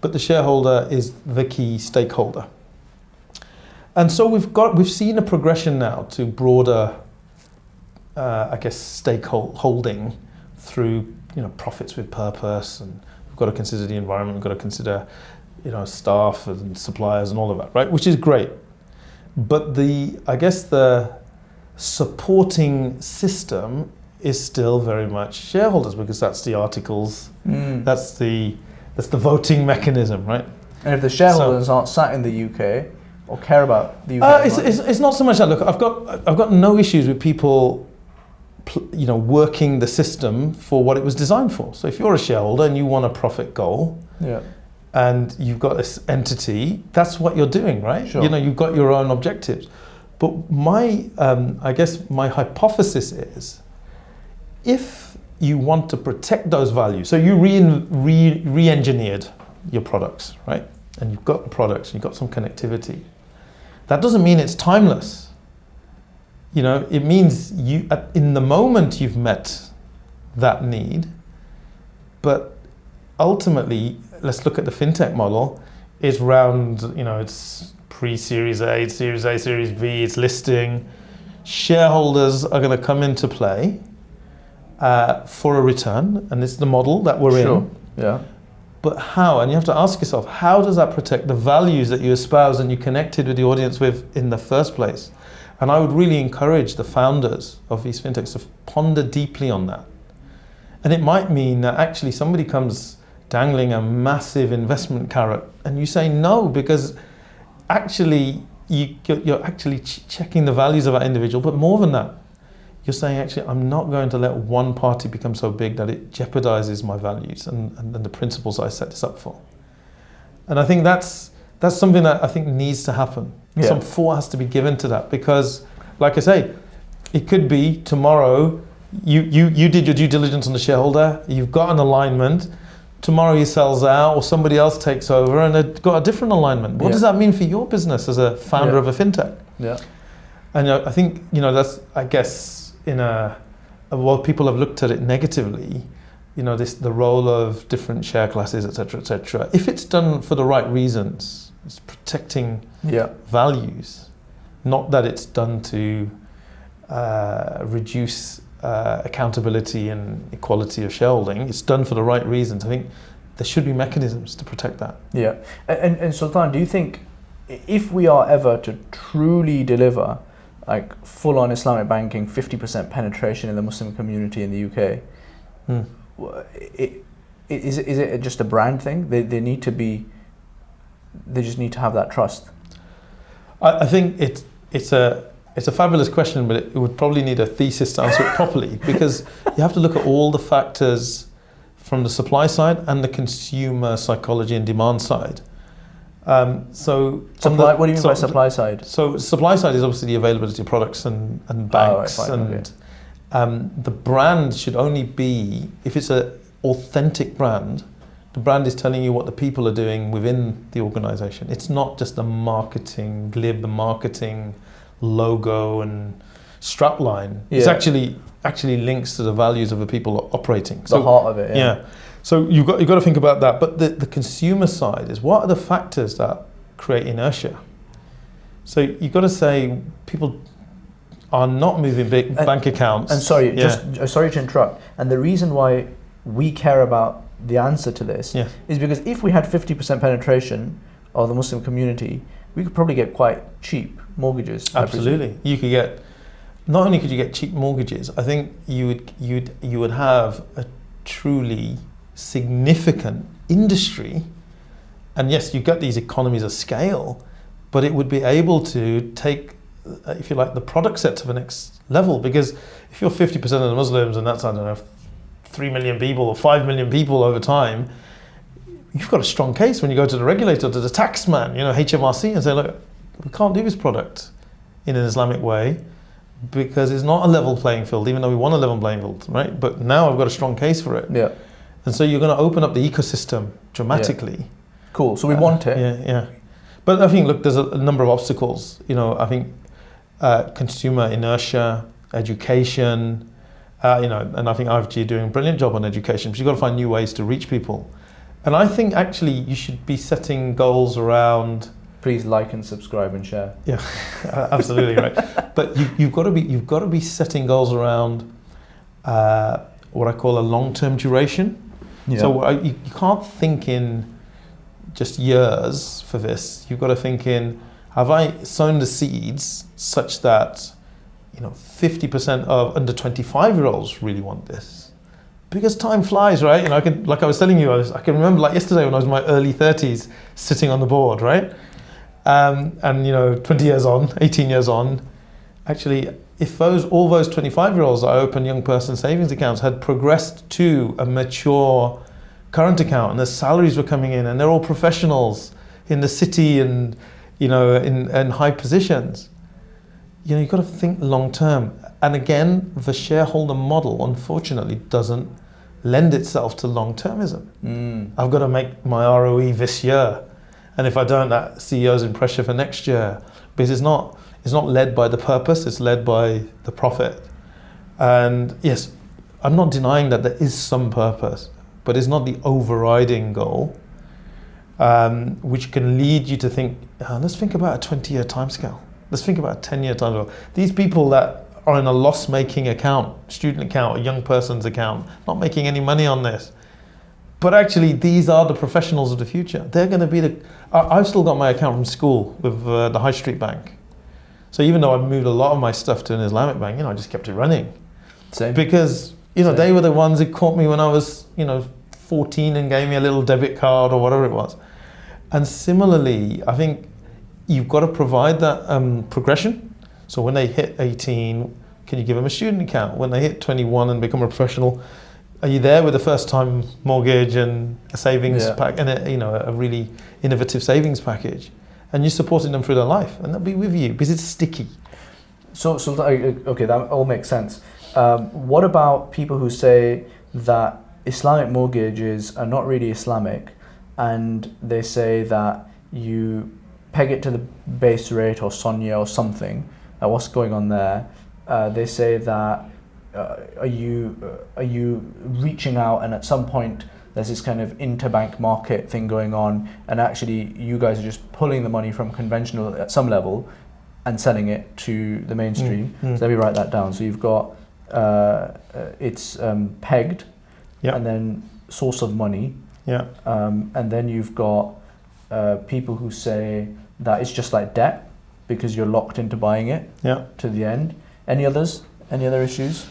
but the shareholder is the key stakeholder. And so we've seen a progression now to broader, I guess, stakeholding through, profits with purpose, and we've got to consider the environment, we've got to consider, staff and suppliers and all of that, right? Which is great. But I guess the supporting system is still very much shareholders, because that's the articles, that's the voting mechanism, right? And if the shareholders aren't sat in the UK or care about the UK, it's not so much that. Look, I've got no issues with people, working the system for what it was designed for. So if you're a shareholder and you want a profit goal, and you've got this entity, that's what you're doing, right? Sure. You've got your own objectives. But I guess my hypothesis is, if you want to protect those values, so you re-engineered your products, right? And you've got the products, you've got some connectivity. That doesn't mean it's timeless. It means in the moment you've met that need, but ultimately, let's look at the fintech model. It's round, it's pre-Series A, Series A, Series B, it's listing. Shareholders are going to come into play for a return, and it's the model that we're in. Yeah. But how? And you have to ask yourself, how does that protect the values that you espouse and you connected with the audience with in the first place? And I would really encourage the founders of these fintechs to ponder deeply on that. And it might mean that actually somebody comes dangling a massive investment carrot and you say no, because actually you're actually checking the values of that individual. But more than that, you're saying, actually, I'm not going to let one party become so big that it jeopardizes my values and the principles I set this up for. And I think that's something that I think needs to happen. Yeah. Some thought has to be given to that, because, like I say, it could be tomorrow you did your due diligence on the shareholder, you've got an alignment, tomorrow he sells out or somebody else takes over and they've got a different alignment. What does that mean for your business as a founder of a fintech? Yeah. And I think, that's, I guess, while people have looked at it negatively, the role of different share classes, etc., if it's done for the right reasons, it's protecting values, not that it's done to reduce accountability and equality of shareholding. It's done for the right reasons. I think there should be mechanisms to protect that. Yeah. And Sultan, do you think if we are ever to truly deliver like full-on Islamic banking, 50% penetration in the Muslim community in the UK, is it just a brand thing? They just need to have that trust. I think it's a fabulous question, but it would probably need a thesis to answer it properly, because you have to look at all the factors from the supply side and the consumer psychology and demand side. So supply, what do you mean by supply side? So supply side is obviously the availability of products and banks, the brand should only be, if it's an authentic brand, the brand is telling you what the people are doing within the organization. It's not just a marketing, glib marketing logo and strapline. It's actually links to the values of the people operating. The heart of it. Yeah. So you've got to think about that. But the consumer side is, what are the factors that create inertia? So you've got to say people are not moving big bank accounts. And sorry to interrupt. And the reason why we care about the answer to this is because if we had 50% penetration of the Muslim community, we could probably get quite cheap mortgages. Absolutely. You could get, not only could you get cheap mortgages, I think you would have a truly significant industry. And yes, you get these economies of scale, but it would be able to take, if you like, the product set to the next level. Because if you're 50% of the Muslims, and that's, I don't know, 3 million people or 5 million people over time, you've got a strong case when you go to the regulator, to the tax man, HMRC, and say, look, we can't do this product in an Islamic way because it's not a level playing field, even though we want a level playing field, right? But now I've got a strong case for it. Yeah. And so you're going to open up the ecosystem dramatically. Yeah. Cool. So we want it. Yeah. But I think, look, there's a number of obstacles. I think consumer inertia, education, and I think IFG are doing a brilliant job on education, because you've got to find new ways to reach people. And I think actually you should be setting goals around. Please like and subscribe and share. Yeah, absolutely right. But you've got to be setting goals around what I call a long-term duration. Yeah. So you can't think in just years for this. You've got to think in, have I sown the seeds such that 50% of under 25-year-olds really want this? Because time flies, right? Like I was telling you, I can remember like yesterday when I was in my early 30s sitting on the board, right? And 20 years on, 18 years on, actually, if all those 25-year-olds that I opened young person savings accounts had progressed to a mature current account and their salaries were coming in and they're all professionals in the city and in high positions, you've got to think long term. And again, the shareholder model unfortunately doesn't lend itself to long termism. I've got to make my ROE this year, and if I don't, that CEO's in pressure for next year, because it's not led by the purpose, it's led by the profit. And yes, I'm not denying that there is some purpose, but it's not the overriding goal, which can lead you to think, let's think about a 20-year timescale. Let's think about a 10-year timescale. These people that are in a loss-making account, student account, a young person's account, not making any money on this, but actually these are the professionals of the future. They're going to be I've still got my account from school with the High Street Bank. So even though I moved a lot of my stuff to an Islamic bank, I just kept it running. Same. Because, they were the ones who caught me when I was, 14 and gave me a little debit card or whatever it was. And similarly, I think you've got to provide that progression. So when they hit 18, can you give them a student account? When they hit 21 and become a professional, are you there with a first-time mortgage and a savings pack and a really innovative savings package? And you're supporting them through their life, and they'll be with you because it's sticky. So okay, that all makes sense. What about people who say that Islamic mortgages are not really Islamic, and they say that you peg it to the base rate or SONIA or something? What's going on there? They say that are you reaching out, and at some point there's this kind of interbank market thing going on, and actually you guys are just pulling the money from conventional at some level and selling it to the mainstream. So let me write that down. So you've got it's pegged, and then source of money, and then you've got people who say that it's just like debt because you're locked into buying it to the end. Any others? Any other issues?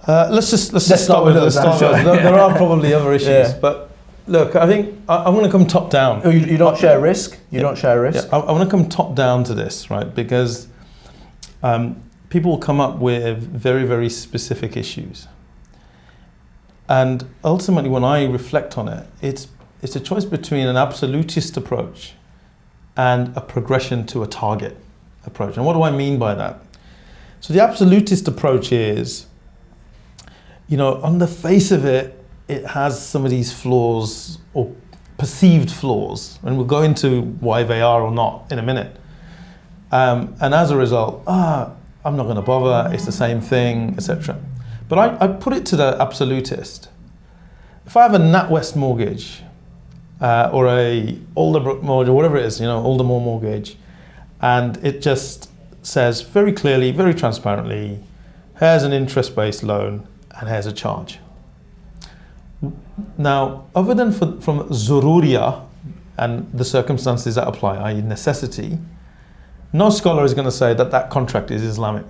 Let's just start with those. There are probably other issues, but look, I think I want to come top down. Oh, you don't share risk? You don't share risk? Yeah, I want to come top down to this, right? Because people will come up with very, very specific issues. And ultimately, when I reflect on it, it's a choice between an absolutist approach and a progression to a target approach. And what do I mean by that? So the absolutist approach is, on the face of it, it has some of these flaws or perceived flaws, and we'll go into why they are or not in a minute. And as a result, I'm not going to bother, it's the same thing, etc. But I put it to the absolutist. If I have a NatWest mortgage or a Alderbrook mortgage or whatever it is, Aldermore mortgage, and it just says very clearly, very transparently, here's an interest-based loan and here's a charge. Now, other than from Zururia and the circumstances that apply, i.e. necessity, no scholar is going to say that contract is Islamic,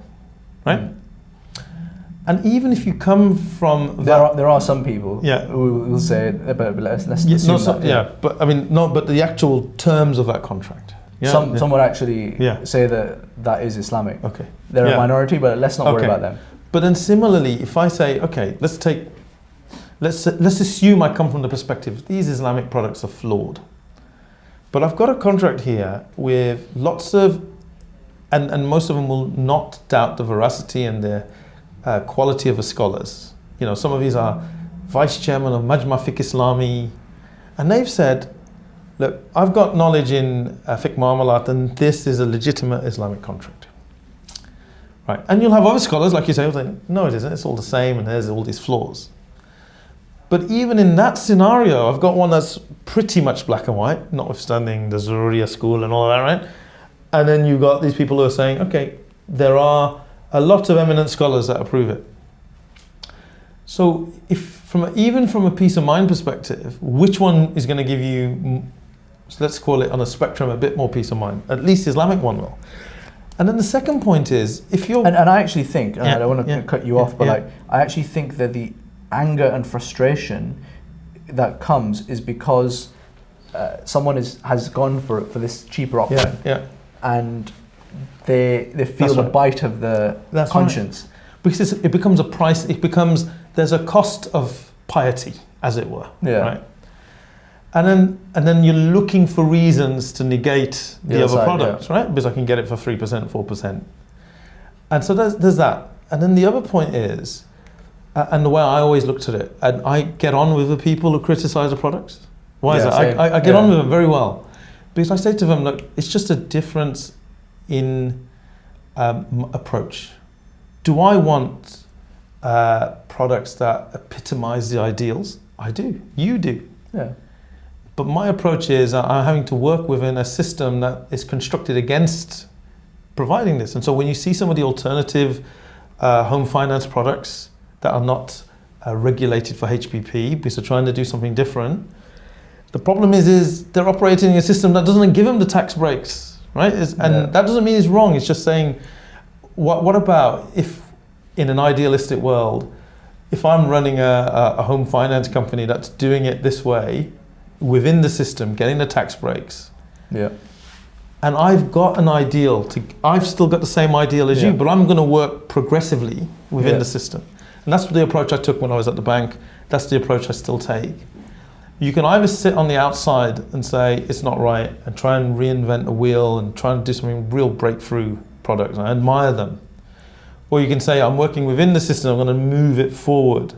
right? And even if you come from there are some people who will say, but let's assume that. But the actual terms of that contract. Some would actually say that is Islamic. Okay. They're a minority, but let's not worry about them. But then similarly, if I say, okay, let's assume I come from the perspective these Islamic products are flawed, but I've got a contract here with lots of, and most of them will not doubt the veracity and the quality of the scholars. Some of these are vice chairman of Majma Fiqh Islami, and they've said, look, I've got knowledge in fiqh muamalat, and this is a legitimate Islamic contract. Right, and you'll have other scholars, like you say, who say, no, it isn't, it's all the same, and there's all these flaws. But even in that scenario, I've got one that's pretty much black and white, notwithstanding the Sharia school and all of that, right? And then you've got these people who are saying, okay, there are a lot of eminent scholars that approve it. So even from a peace of mind perspective, which one is going to give you, let's call it on a spectrum, a bit more peace of mind? At least the Islamic one will. And then the second point is, if you're... And I actually think, and I don't want to cut you off, but like, I actually think that the anger and frustration that comes is because someone has gone for this cheaper option, and they feel the bite of the conscience. Right. Because it becomes a price. There's a cost of piety, as it were. Right. And then you're looking for reasons to negate the other product, right? Because I can get it for 3%, 4%. And so there's that. And then the other point is, and the way I always looked at it, and I get on with the people who criticize the products. Why is that? I get on with them very well. Because I say to them, look, it's just a difference in approach. Do I want products that epitomize the ideals? I do. You do. Yeah. But my approach is I'm having to work within a system that is constructed against providing this. And so when you see some of the alternative home finance products that are not regulated for HPP because they're trying to do something different, the problem is they're operating in a system that doesn't give them the tax breaks, right? That doesn't mean it's wrong. It's just saying, what about if in an idealistic world, if I'm running a home finance company that's doing it this way, within the system, getting the tax breaks. Yeah. And I've got an ideal I've still got the same ideal as you, but I'm going to work progressively within the system. And that's the approach I took when I was at the bank. That's the approach I still take. You can either sit on the outside and say it's not right and try and reinvent a wheel and try and do something real breakthrough products. And I admire them. Or you can say I'm working within the system, I'm going to move it forward.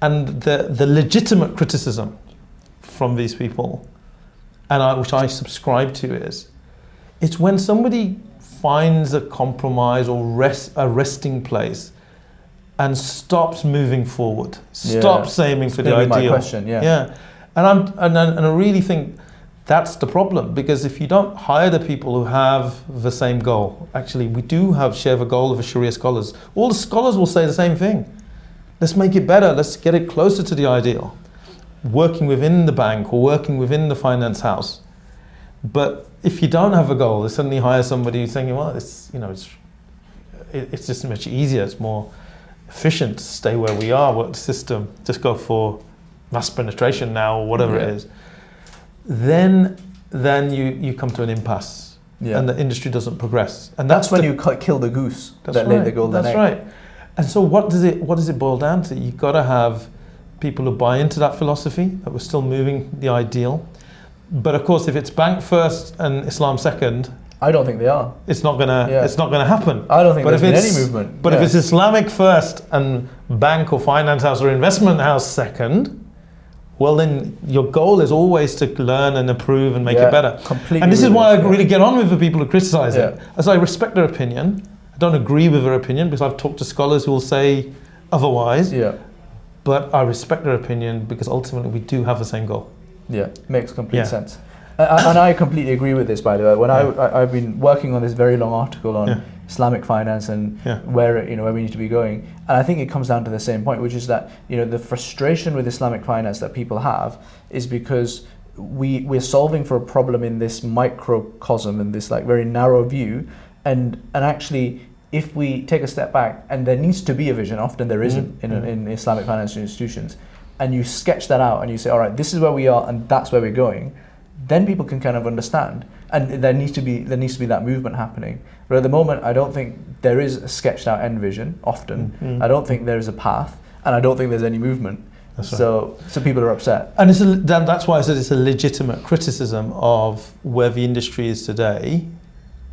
And the legitimate criticism from these people, and which I subscribe to, is it's when somebody finds a compromise or a resting place and stops moving forward, stops aiming for the ideal. My question, and I really think that's the problem, because if you don't hire the people who have the same goal, actually we do share the goal of the Sharia scholars. All the scholars will say the same thing. Let's make it better. Let's get it closer to the ideal. Working within the bank or working within the finance house. But if you don't have a goal, they suddenly hire somebody who's thinking, well, it's just much easier, it's more efficient to stay where we are, work the system, just go for mass penetration now or whatever it is. Then you come to an impasse and the industry doesn't progress. And that's when you kill the goose that laid the golden egg. That's right. And so what does it boil down to? You've got to have people who buy into that philosophy, that we're still moving the ideal. But of course, if it's bank first and Islam second, I don't think they are. It's not gonna happen. I don't think there's been any movement. But if it's Islamic first and bank or finance house or investment house second, well then your goal is always to learn and improve and make it better. Completely. And this is why I really get on with the people who criticize it. As I respect their opinion, I don't agree with their opinion because I've talked to scholars who will say otherwise. But I respect their opinion because ultimately we do have the same goal. Yeah, makes complete sense. And I completely agree with this, by the way. When I've been working on this very long article on Islamic finance and where we need to be going, and I think it comes down to the same point, which is that the frustration with Islamic finance that people have is because we're solving for a problem in this microcosm, in this like very narrow view, and actually, if we take a step back, and there needs to be a vision, often there isn't in Islamic financial institutions, and you sketch that out and you say, all right, this is where we are and that's where we're going, then people can kind of understand, and there needs to be that movement happening. But at the moment, I don't think there is a sketched out end vision. Often, I don't think there is a path, and I don't think there's any movement. That's right. So people are upset, and that's why I said it's a legitimate criticism of where the industry is today,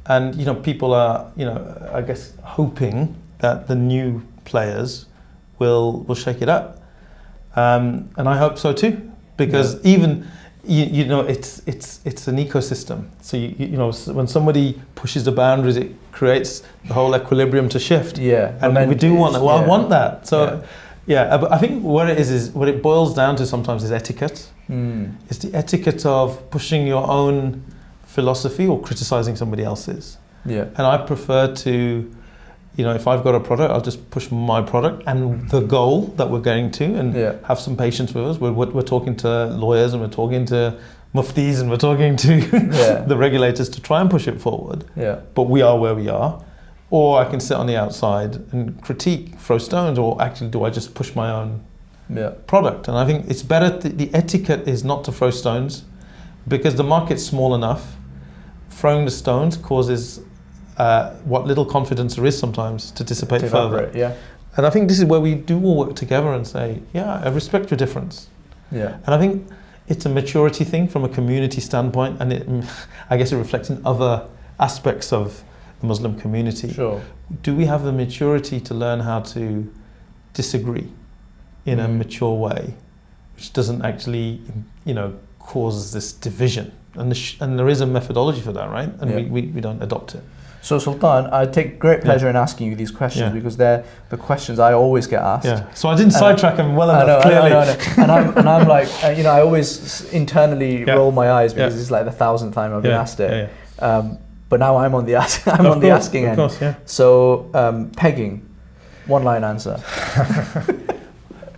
and people are I guess hoping that the new players will shake it up, and I hope so too, because even. It's an ecosystem. So when somebody pushes the boundaries, it creates the whole equilibrium to shift. Yeah, and we do want that. Well, I want that. So But I think what it is what it boils down to sometimes is etiquette. It's the etiquette of pushing your own philosophy or criticizing somebody else's. Yeah. And I prefer to, if I've got a product, I'll just push my product and the goal that we're going to, and have some patience with us. We're talking to lawyers, and we're talking to muftis, and we're talking to the regulators to try and push it forward. Yeah. But we are where we are. Or I can sit on the outside and critique, throw stones, or actually do I just push my own product? And I think it's better, the etiquette is not to throw stones, because the market's small enough. Throwing the stones causes what little confidence there is sometimes to dissipate further. Yeah. And I think this is where we do all work together and say, I respect your difference. Yeah. And I think it's a maturity thing from a community standpoint, and I guess it reflects in other aspects of the Muslim community. Sure. Do we have the maturity to learn how to disagree in a mature way, which doesn't actually, cause this division? And there is a methodology for that, right? And we don't adopt it. So Sultan, I take great pleasure in asking you these questions because they're the questions I always get asked. Yeah. So I didn't sidetrack them well enough, clearly. I know. And I'm like, I always internally roll my eyes because it's like the 1,000th time I've been asked it. But now I'm on the asking end. Of course, yeah. So pegging, one-line answer.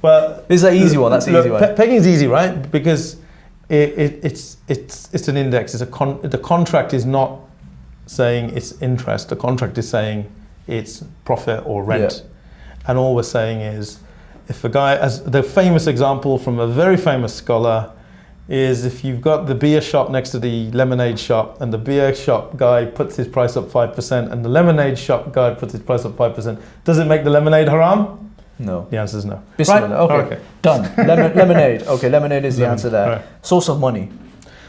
Well, this is an easy one. That's an easy one. Pegging is easy, right? Because it's an index. The contract is not saying it's interest. The contract is saying it's profit or rent. And all we're saying is, if a guy, as the famous example from a very famous scholar, is if you've got the beer shop next to the lemonade shop, and the beer shop guy puts his price up 5%, and the lemonade shop guy puts his price up 5%, does it make the lemonade haram? No. The answer is no. Bismillah. Right? Okay. Done. Lemonade. Okay, lemonade is the answer there. Right. Source of money.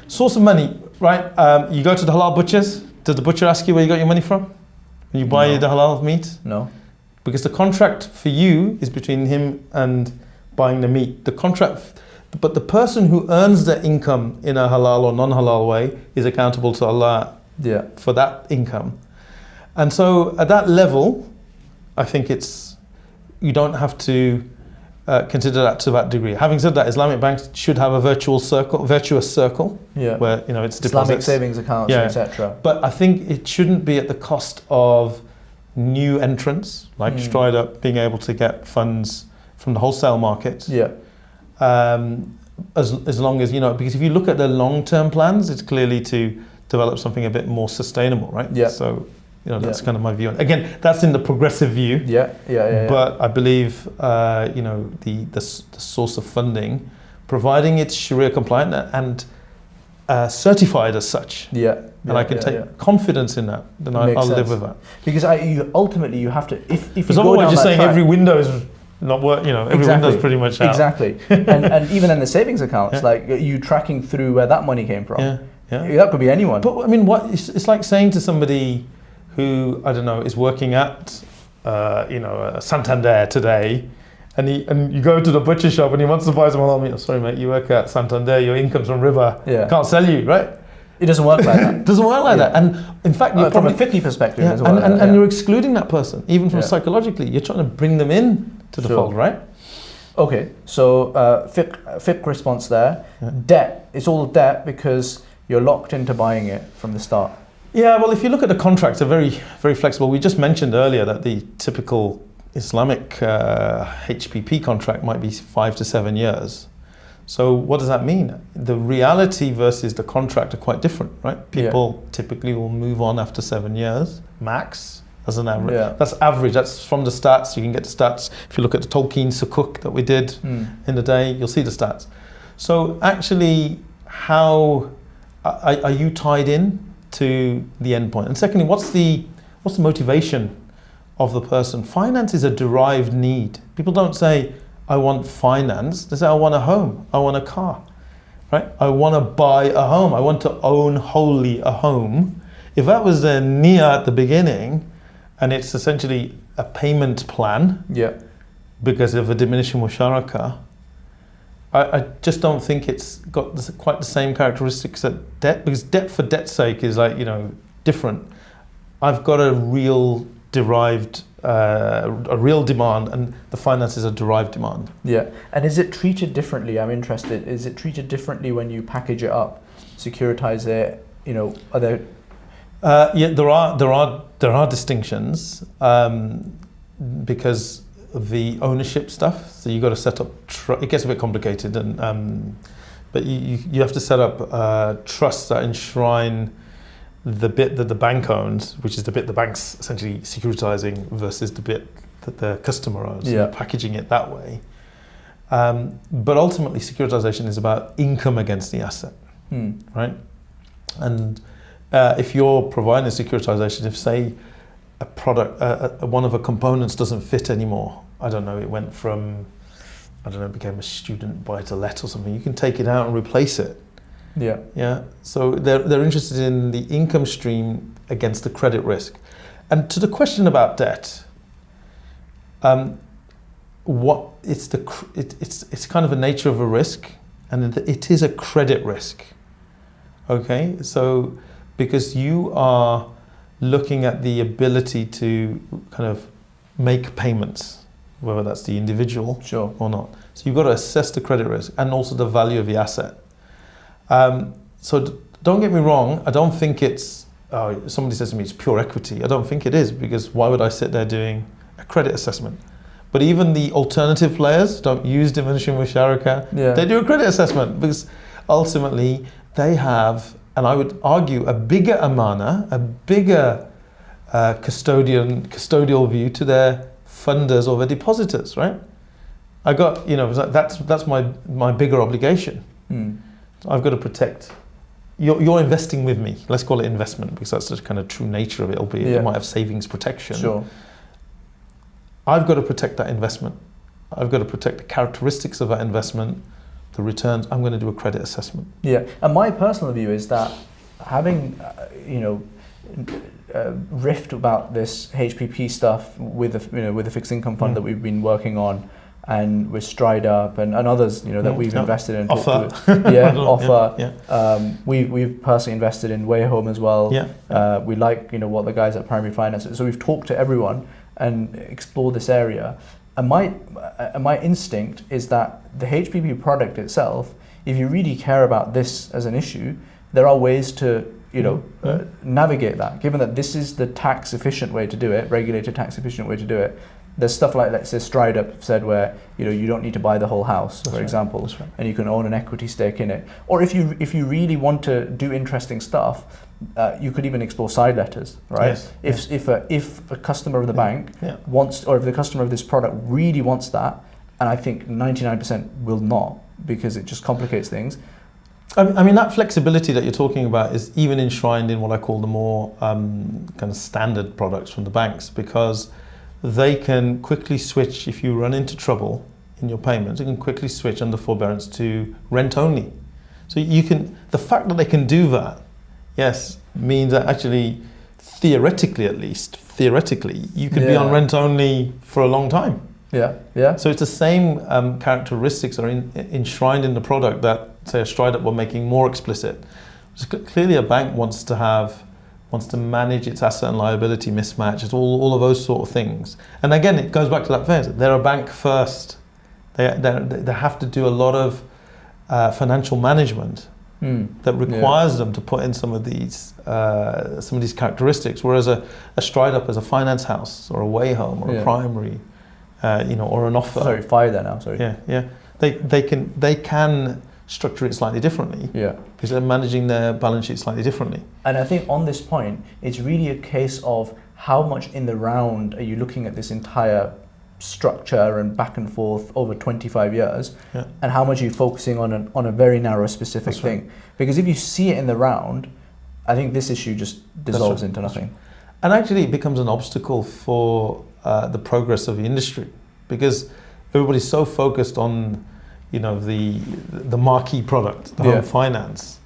Source of money, right? You go to the halal butchers. Does the butcher ask you where you got your money from when you buy the halal meat? No. Because the contract for you is between him and buying the meat. But the person who earns their income in a halal or non-halal way is accountable to Allah for that income. And so at that level, I think you don't have to consider that to that degree. Having said that, Islamic banks should have a virtuous circle, where it's deposits. Islamic savings accounts, etc. But I think it shouldn't be at the cost of new entrants, like StrideUp being able to get funds from the wholesale market. Yeah. As long as, because if you look at the long-term plans, it's clearly to develop something a bit more sustainable, right? Yeah. So, that's kind of my view. Again, that's in the progressive view. Yeah. But I believe, the source of funding, providing it's sharia-compliant and certified as such. Yeah. And I can take confidence in that, then I'll live with that. Because ultimately you have to, if you go down otherwise you're saying track, every window is not work, every window's pretty much out. Exactly. and even in the savings accounts, like you tracking through where that money came from. Yeah. That could be anyone. But I mean, it's like saying to somebody who, I don't know, is working at Santander today, and you go to the butcher shop and he wants to buy some halal meat. Oh, sorry mate, you work at Santander, your income's from riba. Can't sell you, right? It doesn't work like that. It doesn't work like that. And in fact, from a fiqh perspective, it doesn't work like that. And you're excluding that person, even from psychologically. You're trying to bring them in to the fold, right? Okay, so fiqh response there. Yeah. Debt, it's all debt because you're locked into buying it from the start. Yeah, well, if you look at the contracts, they're very, very flexible. We just mentioned earlier that the typical Islamic HPP contract might be 5 to 7 years. So what does that mean? The reality versus the contract are quite different, right? People typically will move on after 7 years, max, as an average. Yeah. That's average, that's from the stats. You can get the stats. If you look at the Tolkien Sukuk that we did in the day, you'll see the stats. So actually, how are you tied in to the endpoint? And secondly, what's the motivation of the person? Finance is a derived need. People don't say, I want finance. They say, I want a home, I want a car, right? I want to buy a home, I want to own wholly a home. If that was their niyyah at the beginning, and it's essentially a payment plan because of a diminishing musharaka, I just don't think it's got quite the same characteristics that debt, because debt for debt's sake is like, different. I've got a real derived a real demand, and the finance is a derived demand. Yeah, and is it treated differently? I'm interested. Is it treated differently when you package it up, securitize it? You know, are there? Yeah, there are distinctions because of the ownership stuff. So you got to set up. It gets a bit complicated, and but you have to set up trusts that enshrine the bit that the bank owns, which is the bit the bank's essentially securitizing, versus the bit that the customer owns. So you're packaging it that way. But ultimately, securitization is about income against the asset, right? And if you're providing a securitization, if say a product, one of the components doesn't fit anymore, I don't know, it went from, I don't know, it became a student buy-to-let or something, you can take it out and replace it. Yeah. So they're interested in the income stream against the credit risk. And to the question about debt, it's kind of a nature of a risk, and it is a credit risk. Okay, so because you are looking at the ability to kind of make payments, whether that's the individual or not. So you've got to assess the credit risk and also the value of the asset. So don't get me wrong, I don't think it's, somebody says to me it's pure equity. I don't think it is, because why would I sit there doing a credit assessment? But even the alternative players don't use diminishing musharaka. They do a credit assessment because ultimately they have, and I would argue, a bigger amana, a bigger custodial view to their funders or their depositors, right? I got, that's my bigger obligation. I've got to protect. You're investing with me. Let's call it investment, because that's the kind of true nature of it, albeit it might have savings protection. Sure. I've got to protect that investment. I've got to protect the characteristics of that investment, the returns. I'm going to do a credit assessment. Yeah, and my personal view is that having, riffed about this HPP stuff with the fixed income fund that we've been working on, and with Stride Up and others, that we've invested in. Offer. Offer. We've personally invested in Way Home as well. We like, what the guys at Primary Finance. So we've talked to everyone and explored this area. And my instinct is that the HPP product itself, if you really care about this as an issue, there are ways to navigate that. Given that this is the tax efficient way to do it, regulated tax efficient way to do it. There's stuff like, let's say, Stride Up said, where you don't need to buy the whole house, for example, and you can own an equity stake in it. Or if you really want to do interesting stuff, you could even explore side letters, right? Yes. If a customer of the bank wants, or if the customer of this product really wants that, and I think 99% will not, because it just complicates things. I mean, that flexibility that you're talking about is even enshrined in what I call the more kind of standard products from the banks, because they can quickly switch, if you run into trouble in your payments, you can quickly switch under forbearance to rent only. So the fact that they can do that, means that actually, theoretically, you could be on rent only for a long time. So it's the same characteristics are enshrined in the product that, say, a Stride Up were making more explicit. Clearly a bank wants to manage its asset and liability mismatch, it's all of those sort of things. And again, it goes back to that phase. They're a bank first. They have to do a lot of financial management that requires them to put in some of these characteristics. Whereas a Stride Up as a finance house or a Way Home or a Primary, or an Offer. Sorry, Fire there now. Sorry. They can structure it slightly differently. Because they're managing their balance sheet slightly differently. And I think on this point, it's really a case of how much in the round are you looking at this entire structure and back and forth over 25 years, and how much are you focusing on a very narrow specific thing. Because if you see it in the round, I think this issue just dissolves into nothing. And actually it becomes an obstacle for the progress of the industry, because everybody's so focused on the marquee product, the home finance,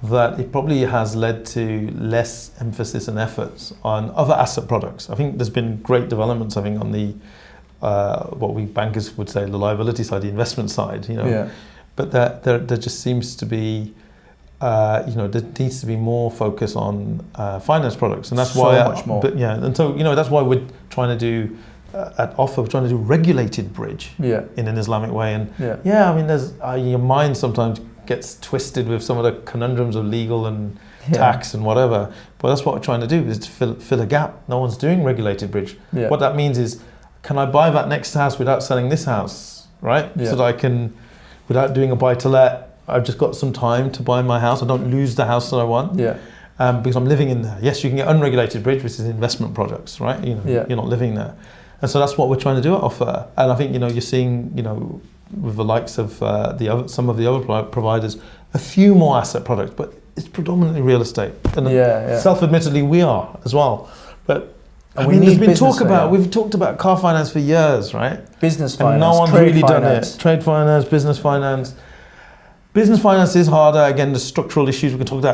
that it probably has led to less emphasis and efforts on other asset products. I think there's been great developments, on the what we bankers would say the liability side, the investment side, but there just seems to be there needs to be more focus on finance products, and that's So why much more. But yeah, and so that's why we're trying to do at Offer, we're trying to do regulated bridge in an Islamic way. And I mean, there's your mind sometimes gets twisted with some of the conundrums of legal and tax and whatever. But that's what we're trying to do, is to fill a gap. No one's doing regulated bridge. What that means is, can I buy that next house without selling this house, right? So that I can, without doing a buy-to-let, I've just got some time to buy my house. I don't lose the house that I want. Because I'm living in there. Yes, you can get unregulated bridge, which is investment projects, right? You're not living there. And so that's what we're trying to do at Offer. And I think, you're seeing, with the likes of some of the other providers, a few more asset products, but it's predominantly real estate. And self-admittedly, we are as well. But I mean, there's been talk about, we've talked about car finance for years, right? Business finance, and no one's really done it. Trade finance, business finance. Business finance is harder. Again, the structural issues we can talk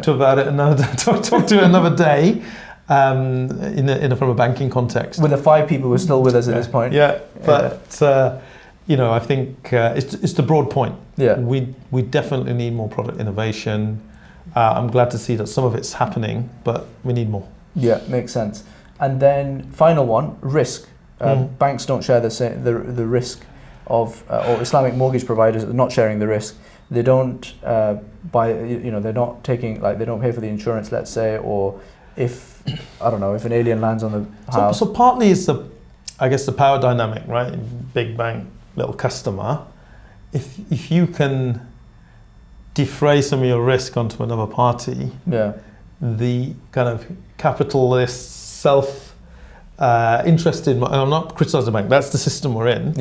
to about it another talk to it another day. From a banking context. With the 5 people who are still with us at this point. But I think it's the broad point. We definitely need more product innovation. I'm glad to see that some of it's happening, but we need more. Yeah, makes sense. And then final one, risk. Banks don't share the risk of, or Islamic mortgage providers are not sharing the risk. They don't they're not taking, they don't pay for the insurance, let's say, or if an alien lands on the house. So partly it's the power dynamic, right? Big bank, little customer. If you can defray some of your risk onto another party, the kind of capitalist, interested, and I'm not criticising the bank, that's the system we're in,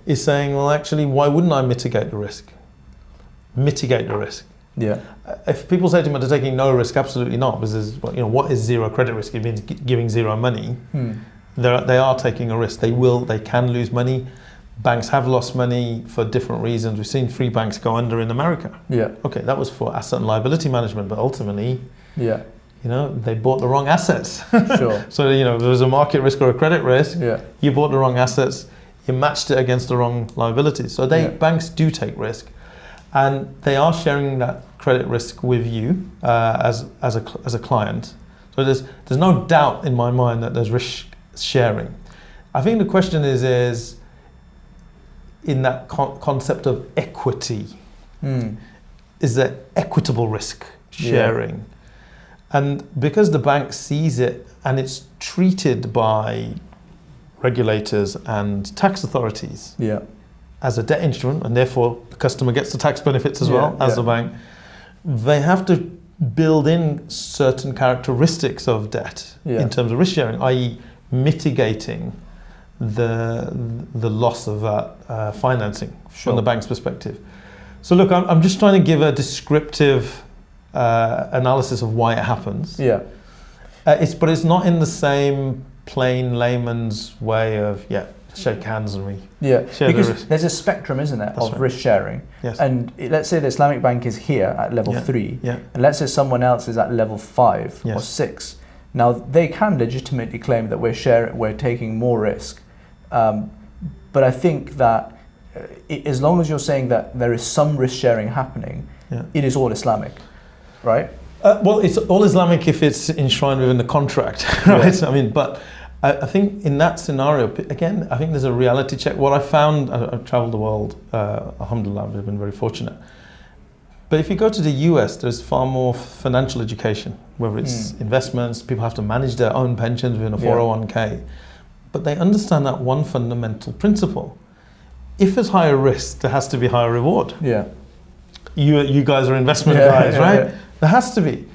is saying, well, actually, why wouldn't I mitigate the risk? If people say to me, they're taking no risk, absolutely not, because what is zero credit risk? It means giving zero money. They are taking a risk. They can lose money. Banks have lost money for different reasons. We've seen 3 banks go under in America. Okay, that was for asset and liability management, but ultimately, they bought the wrong assets. So, if there was a market risk or a credit risk, you bought the wrong assets, you matched it against the wrong liabilities. So banks do take risk, and they are sharing that credit risk with you as a client. So there's no doubt in my mind that there's risk sharing. I think the question is in that concept of equity. Is there equitable risk sharing? And because the bank sees it and it's treated by regulators and tax authorities as a debt instrument, and therefore the customer gets the tax benefits as well as the bank, they have to build in certain characteristics of debt in terms of risk sharing, i.e. mitigating the loss of that financing from the bank's perspective. So look, I'm just trying to give a descriptive analysis of why it happens. But it's not in the same plain layman's way of shake hands and we share because the risk. There's a spectrum, isn't there, of risk sharing. And let's say the Islamic bank is here at level 3, and let's say someone else is at level 5 or 6. Now they can legitimately claim that we're taking more risk, but I think that as long as you're saying that there is some risk sharing happening, it is all Islamic, right? Well, it's all Islamic if it's enshrined within the contract, right? I mean, but I think in that scenario, again, I think there's a reality check. What I found, I've traveled the world, alhamdulillah, I've been very fortunate. But if you go to the US, there's far more financial education, whether it's investments, people have to manage their own pensions within a 401k. But they understand that one fundamental principle. If there's higher risk, there has to be higher reward. You guys are investment guys, right? There has to be.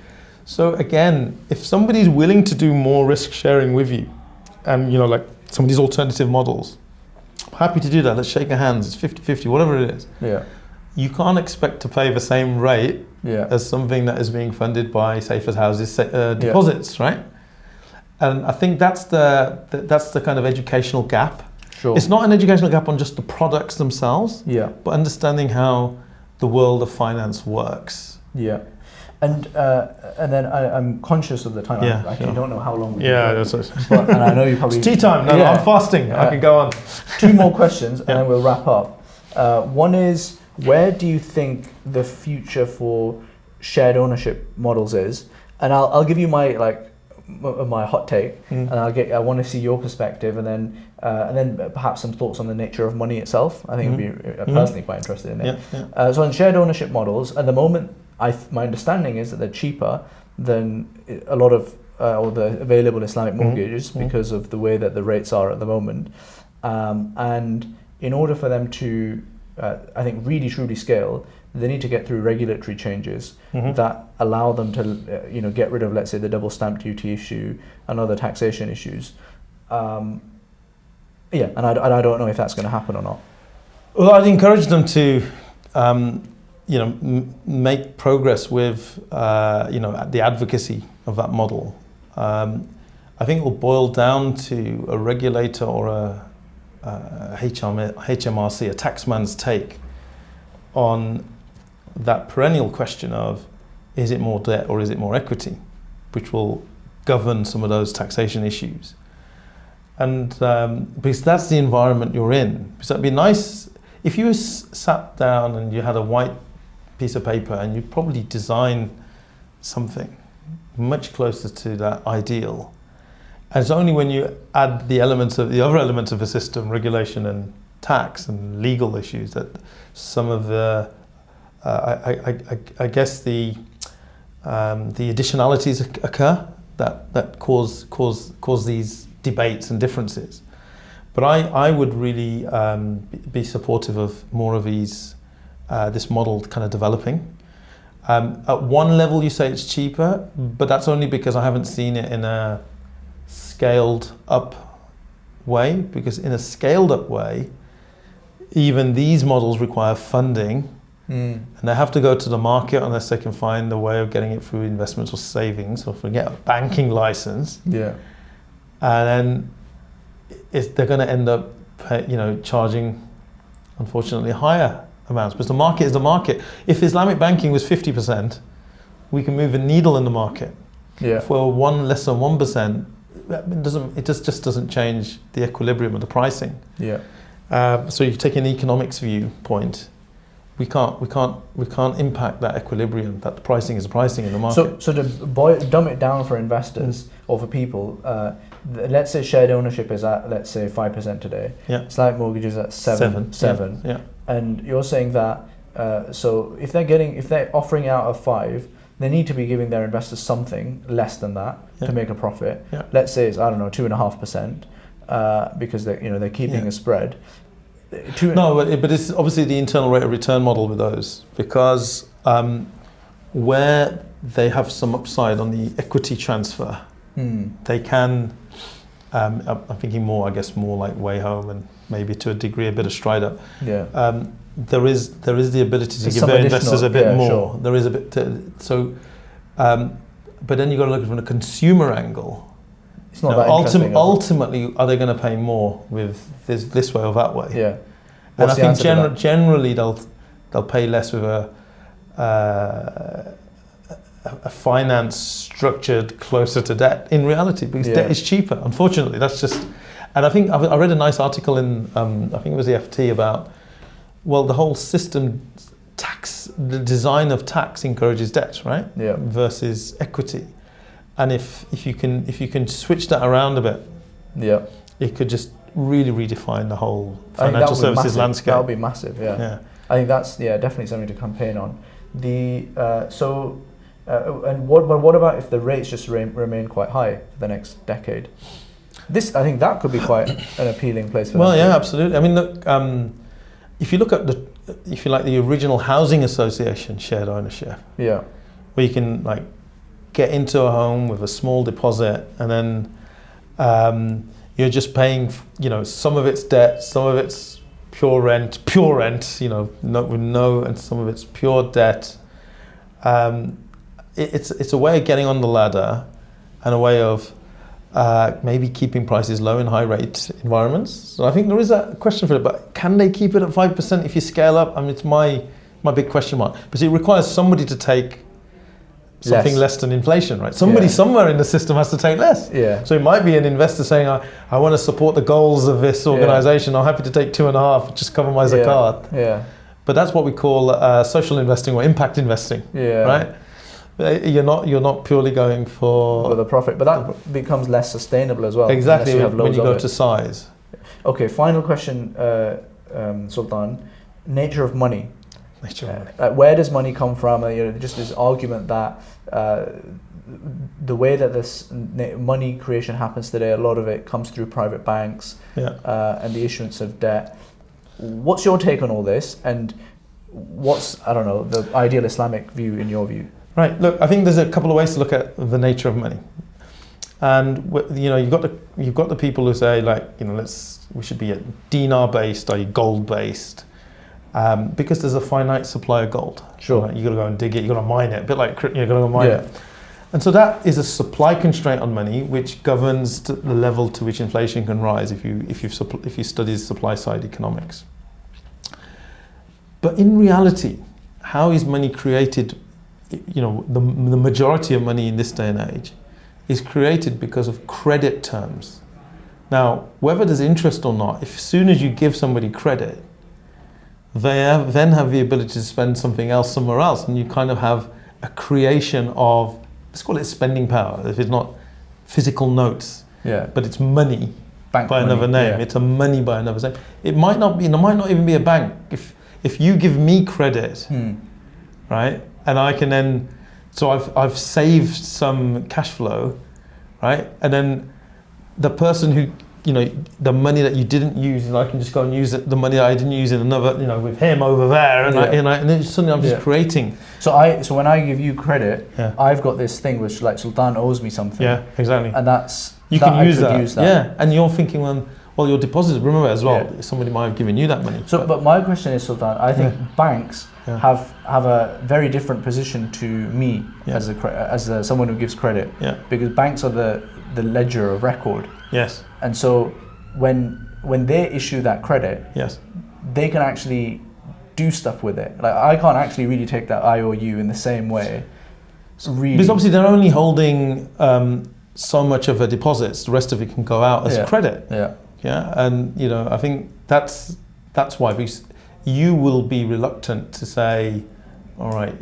So again, if somebody's willing to do more risk sharing with you, and like some of these alternative models, I'm happy to do that. Let's shake our hands. It's 50-50, whatever it is. You can't expect to pay the same rate as something that is being funded by Safe as Houses deposits, right? And I think that's the kind of educational gap. It's not an educational gap on just the products themselves, but understanding how the world of finance works. And then I'm conscious of the time. I actually don't know how long we can go. But, and I know you probably... It's tea time. No, I'm fasting. I can go on. 2 more questions and then we'll wrap up. One is, where do you think the future for shared ownership models is? And I'll give you my my hot take, and I want to see your perspective, and then perhaps some thoughts on the nature of money itself. I think I'd be personally quite interested in it. So on shared ownership models, at the moment, my understanding is that they're cheaper than a lot of or the available Islamic mortgages because of the way that the rates are at the moment. And in order for them to, I think, really truly scale, they need to get through regulatory changes that allow them to, get rid of, let's say, the double stamp duty issue and other taxation issues. And I don't know if that's going to happen or not. Well, I'd encourage them to, make progress with, the advocacy of that model. I think it will boil down to a regulator or a HMRC, a taxman's take on that perennial question of, is it more debt or is it more equity, which will govern some of those taxation issues. And because that's the environment you're in. Because that'd be nice if you sat down and you had a white piece of paper and you'd probably design something much closer to that ideal. And it's only when you add the other elements of the system, regulation and tax and legal issues, that some of the I guess the additionalities occur that cause these debates and differences. But I would really be supportive of more of this model kind of developing. At one level you say it's cheaper, but that's only because I haven't seen it in a scaled up way, because in a scaled up way, even these models require funding. And they have to go to the market unless they can find a way of getting it through investments or savings, or if we get a banking license. Yeah. And then they're going to end up charging, unfortunately, higher amounts, because the market is the market. If Islamic banking was 50%, we can move a needle in the market. Yeah. If we're less than 1%, it just doesn't change the equilibrium of the pricing. Yeah. So you take an economics viewpoint, we can't impact that equilibrium. That the pricing is the pricing in the market. So to dumb it down for investors or for people, let's say shared ownership is at, let's say, 5% today. Yeah. Islamic mortgage is at 7. Yeah. And you're saying that so if they're offering out of 5, they need to be giving their investors something less than that to make a profit. Yeah. Let's say it's 2.5%, because they're keeping a spread. No, but it's obviously the internal rate of return model with those, because where they have some upside on the equity transfer, they can. I'm thinking more like Way Home and maybe to a degree a bit of Stride Up. Yeah. There is the ability to give their investors a bit more. Sure. There is a bit but then you've got to look at it from a consumer angle. It's not that interesting. Ultimately, are they going to pay more with this way or that way? Yeah. And I think generally they'll pay less with a finance structured closer to debt in reality, because debt is cheaper. Unfortunately, that's just. And I think I read a nice article in I think it was the FT about, well, the whole system the design of tax encourages debt, right? Yeah. Versus equity. And if you can switch that around a bit, it could just really redefine the whole financial services landscape. That would be massive, yeah. I think that's definitely something to campaign on. And what about if the rates just remain quite high for the next decade? I think that could be quite an appealing place for them. Well, yeah, absolutely. I mean, look, if you look at the original housing association shared ownership, where you can get into a home with a small deposit, and then you're just paying, some of it's debt, some of it's pure rent, and some of it's pure debt. It's a way of getting on the ladder, and a way of maybe keeping prices low in high rate environments. So I think there is a question for it, but can they keep it at 5% if you scale up? I mean, it's my big question mark, because it requires somebody to take something less than inflation, right? Somebody somewhere in the system has to take less. Yeah. So it might be an investor saying, I want to support the goals of this organization. I'm happy to take 2.5, just cover my zakat. Yeah. But that's what we call social investing or impact investing, right? You're not purely going for the profit, but that becomes less sustainable as well. Exactly, when you go to size. Okay, final question, Sultan. Nature of money. Where does money come from? Just this argument that the way that this money creation happens today, a lot of it comes through private banks and the issuance of debt. What's your take on all this, and what's, I don't know, the ideal Islamic view in your view? Right. Look, I think there's a couple of ways to look at the nature of money, and you've got the people who say, like, we should be dinar based, i.e. gold based, because there's a finite supply of gold. Sure. Right? You got to go and dig it. You got to mine it. A bit like you're going to go mine it. And so that is a supply constraint on money, which governs the level to which inflation can rise if you study supply side economics. But in reality, how is money created? The majority of money in this day and age is created because of credit terms. Now, whether there's interest or not, as soon as you give somebody credit, they then have the ability to spend something else somewhere else, and you kind of have a creation of, let's call it spending power. If it's not physical notes, but it's money bank by money, another name. It's a money by another name. It might not even be a bank. If you give me credit, right, and I can then, so I've saved some cash flow, right, and then the person who, the money that you didn't use, and I can just go and use the money that I didn't use in another, with him over there, and and then suddenly I'm just creating. So when I give you credit, I've got this thing which, like, Sultan owes me something. Yeah, exactly. And you can use that. Yeah, and you're thinking, well, your deposit, remember as well, somebody might have given you that money. So, but my question is, Sultan, I think banks have a very different position to me as someone who gives credit, because banks are the ledger of record. Yes. And so when they issue that credit, they can actually do stuff with it. Like, I can't actually really take that IOU in the same way. Really. Because obviously they're only holding so much of a deposit, the rest of it can go out as credit. And I think that's why, because you will be reluctant to say, all right,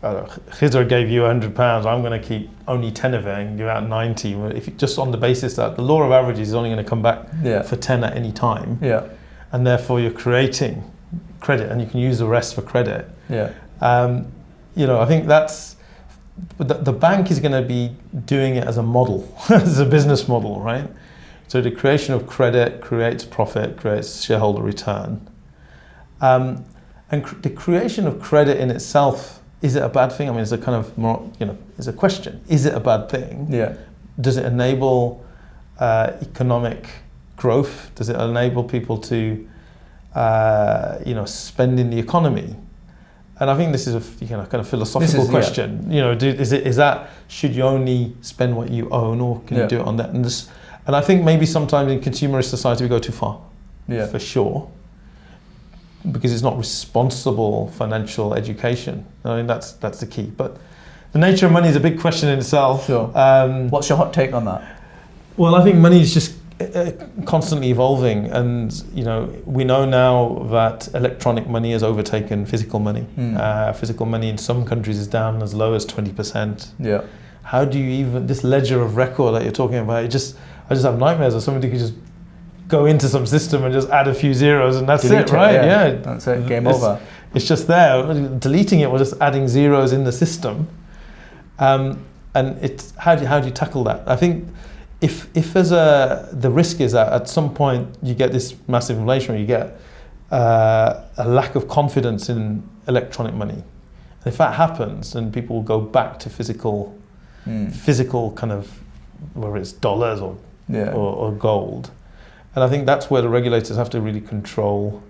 Khizr gave you £100, I'm going to keep only 10 of it and give out 90. If just on the basis that the law of averages is only going to come back for 10 at any time, and therefore you're creating credit and you can use the rest for credit. I think that's, the bank is going to be doing it as a model, as a business model, right? So the creation of credit creates profit, creates shareholder return. And the creation of credit in itself, is it a bad thing? I mean, it's a kind of more, it's a question. Is it a bad thing? Does it enable economic growth? Does it enable people to, spend in the economy? And I think this is a kind of philosophical question. Should you only spend what you own, or can you do it on that? And I think maybe sometimes in consumerist society we go too far, for sure, because it's not responsible financial education. I mean, that's the key. But the nature of money is a big question in itself. Sure. What's your hot take on that? Well, I think money is just constantly evolving, and we know now that electronic money has overtaken physical money. Physical money in some countries is down as low as 20%. How do you even, this ledger of record that you're talking about, I just have nightmares of somebody could just go into some system and just add a few zeros and that's it, right? That's it, game over. It's just there. Deleting it or just adding zeros in the system. And it's how do you tackle that? I think if there's the risk is that at some point you get this massive inflation, or you get a lack of confidence in electronic money. And if that happens, then people will go back to physical kind of, whether it's dollars or gold. And I think that's where the regulators have to really control,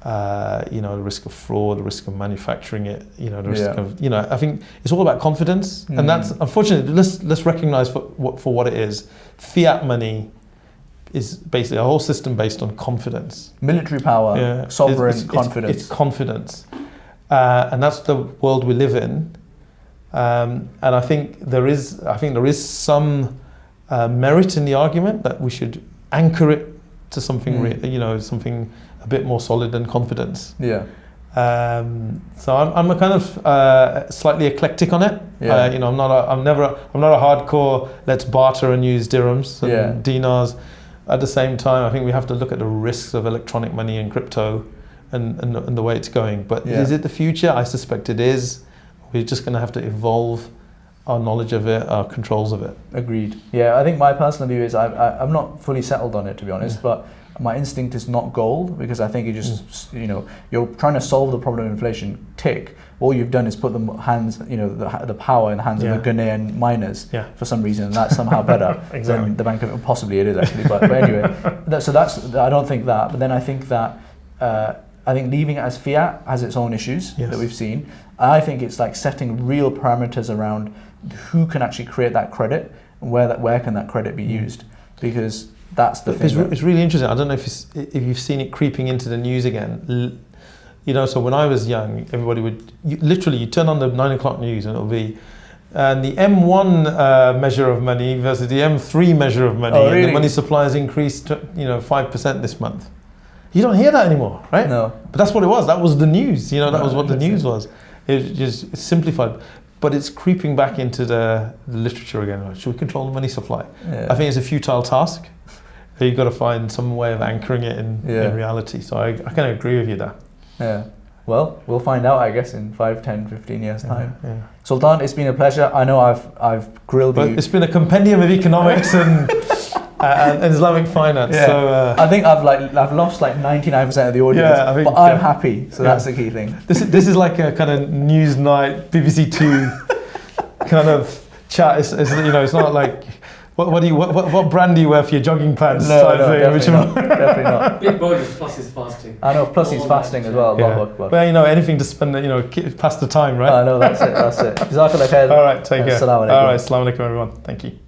the risk of fraud, the risk of manufacturing it, the risk of, I think it's all about confidence. And that's, unfortunately, let's recognize for what it is. Fiat money is basically a whole system based on confidence. Military power, sovereign confidence. It's confidence. And that's the world we live in. And I think there is some merit in the argument that we should anchor it to something, something a bit more solid and confidence. Yeah. So I'm a kind of slightly eclectic on it. Yeah. I'm not a hardcore let's barter and use dirhams and dinars. At the same time, I think we have to look at the risks of electronic money and crypto and the way it's going. But is it the future? I suspect it is. We're just going to have to evolve our knowledge of it, our controls of it. Agreed. Yeah, I think my personal view is I'm not fully settled on it, to be honest, but my instinct is not gold, because I think you're trying to solve the problem of inflation. Tick. All you've done is put the hands, the power in the hands of the Ghanaian miners for some reason, and that's somehow better than the Bank of, possibly it is actually, but anyway. I don't think that, but then I think that, I think leaving it as fiat has its own issues that we've seen. I think it's like setting real parameters around who can actually create that credit and where can that credit be used, because that's the thing. It's really interesting. I don't know if you've seen it creeping into the news again. So when I was young, everybody would literally, you turn on the 9 o'clock news and it'll be the M1 measure of money versus the M3 measure of money, really? And the money supply has increased 5% this month. You don't hear that anymore, right? No. But that's what it was. That was the news. That was what the news was. It's simplified. But it's creeping back into the literature again. Should we control the money supply? Yeah. I think it's a futile task. You've got to find some way of anchoring it in reality. So I kind of agree with you there. Yeah. Well, we'll find out, I guess, in 5, 10, 15 years' time. Yeah. Sultan, it's been a pleasure. I know I've grilled you. It's been a compendium of economics and Islamic finance. Yeah. So I think I've lost like 99% of the audience, but I'm happy. So that's the key thing. This is like a kind of Newsnight, BBC Two kind of chat. It's not like what brand do you wear for your jogging pants? No, definitely not. Big bonus, plus he's fasting. I know, plus he's fasting as well. Well, anything to spend, pass the time, right? I know, that's it. Jazakallah khair. All right, take care. Assalamu alaikum. All right, assalamu alaikum, everyone. Thank you.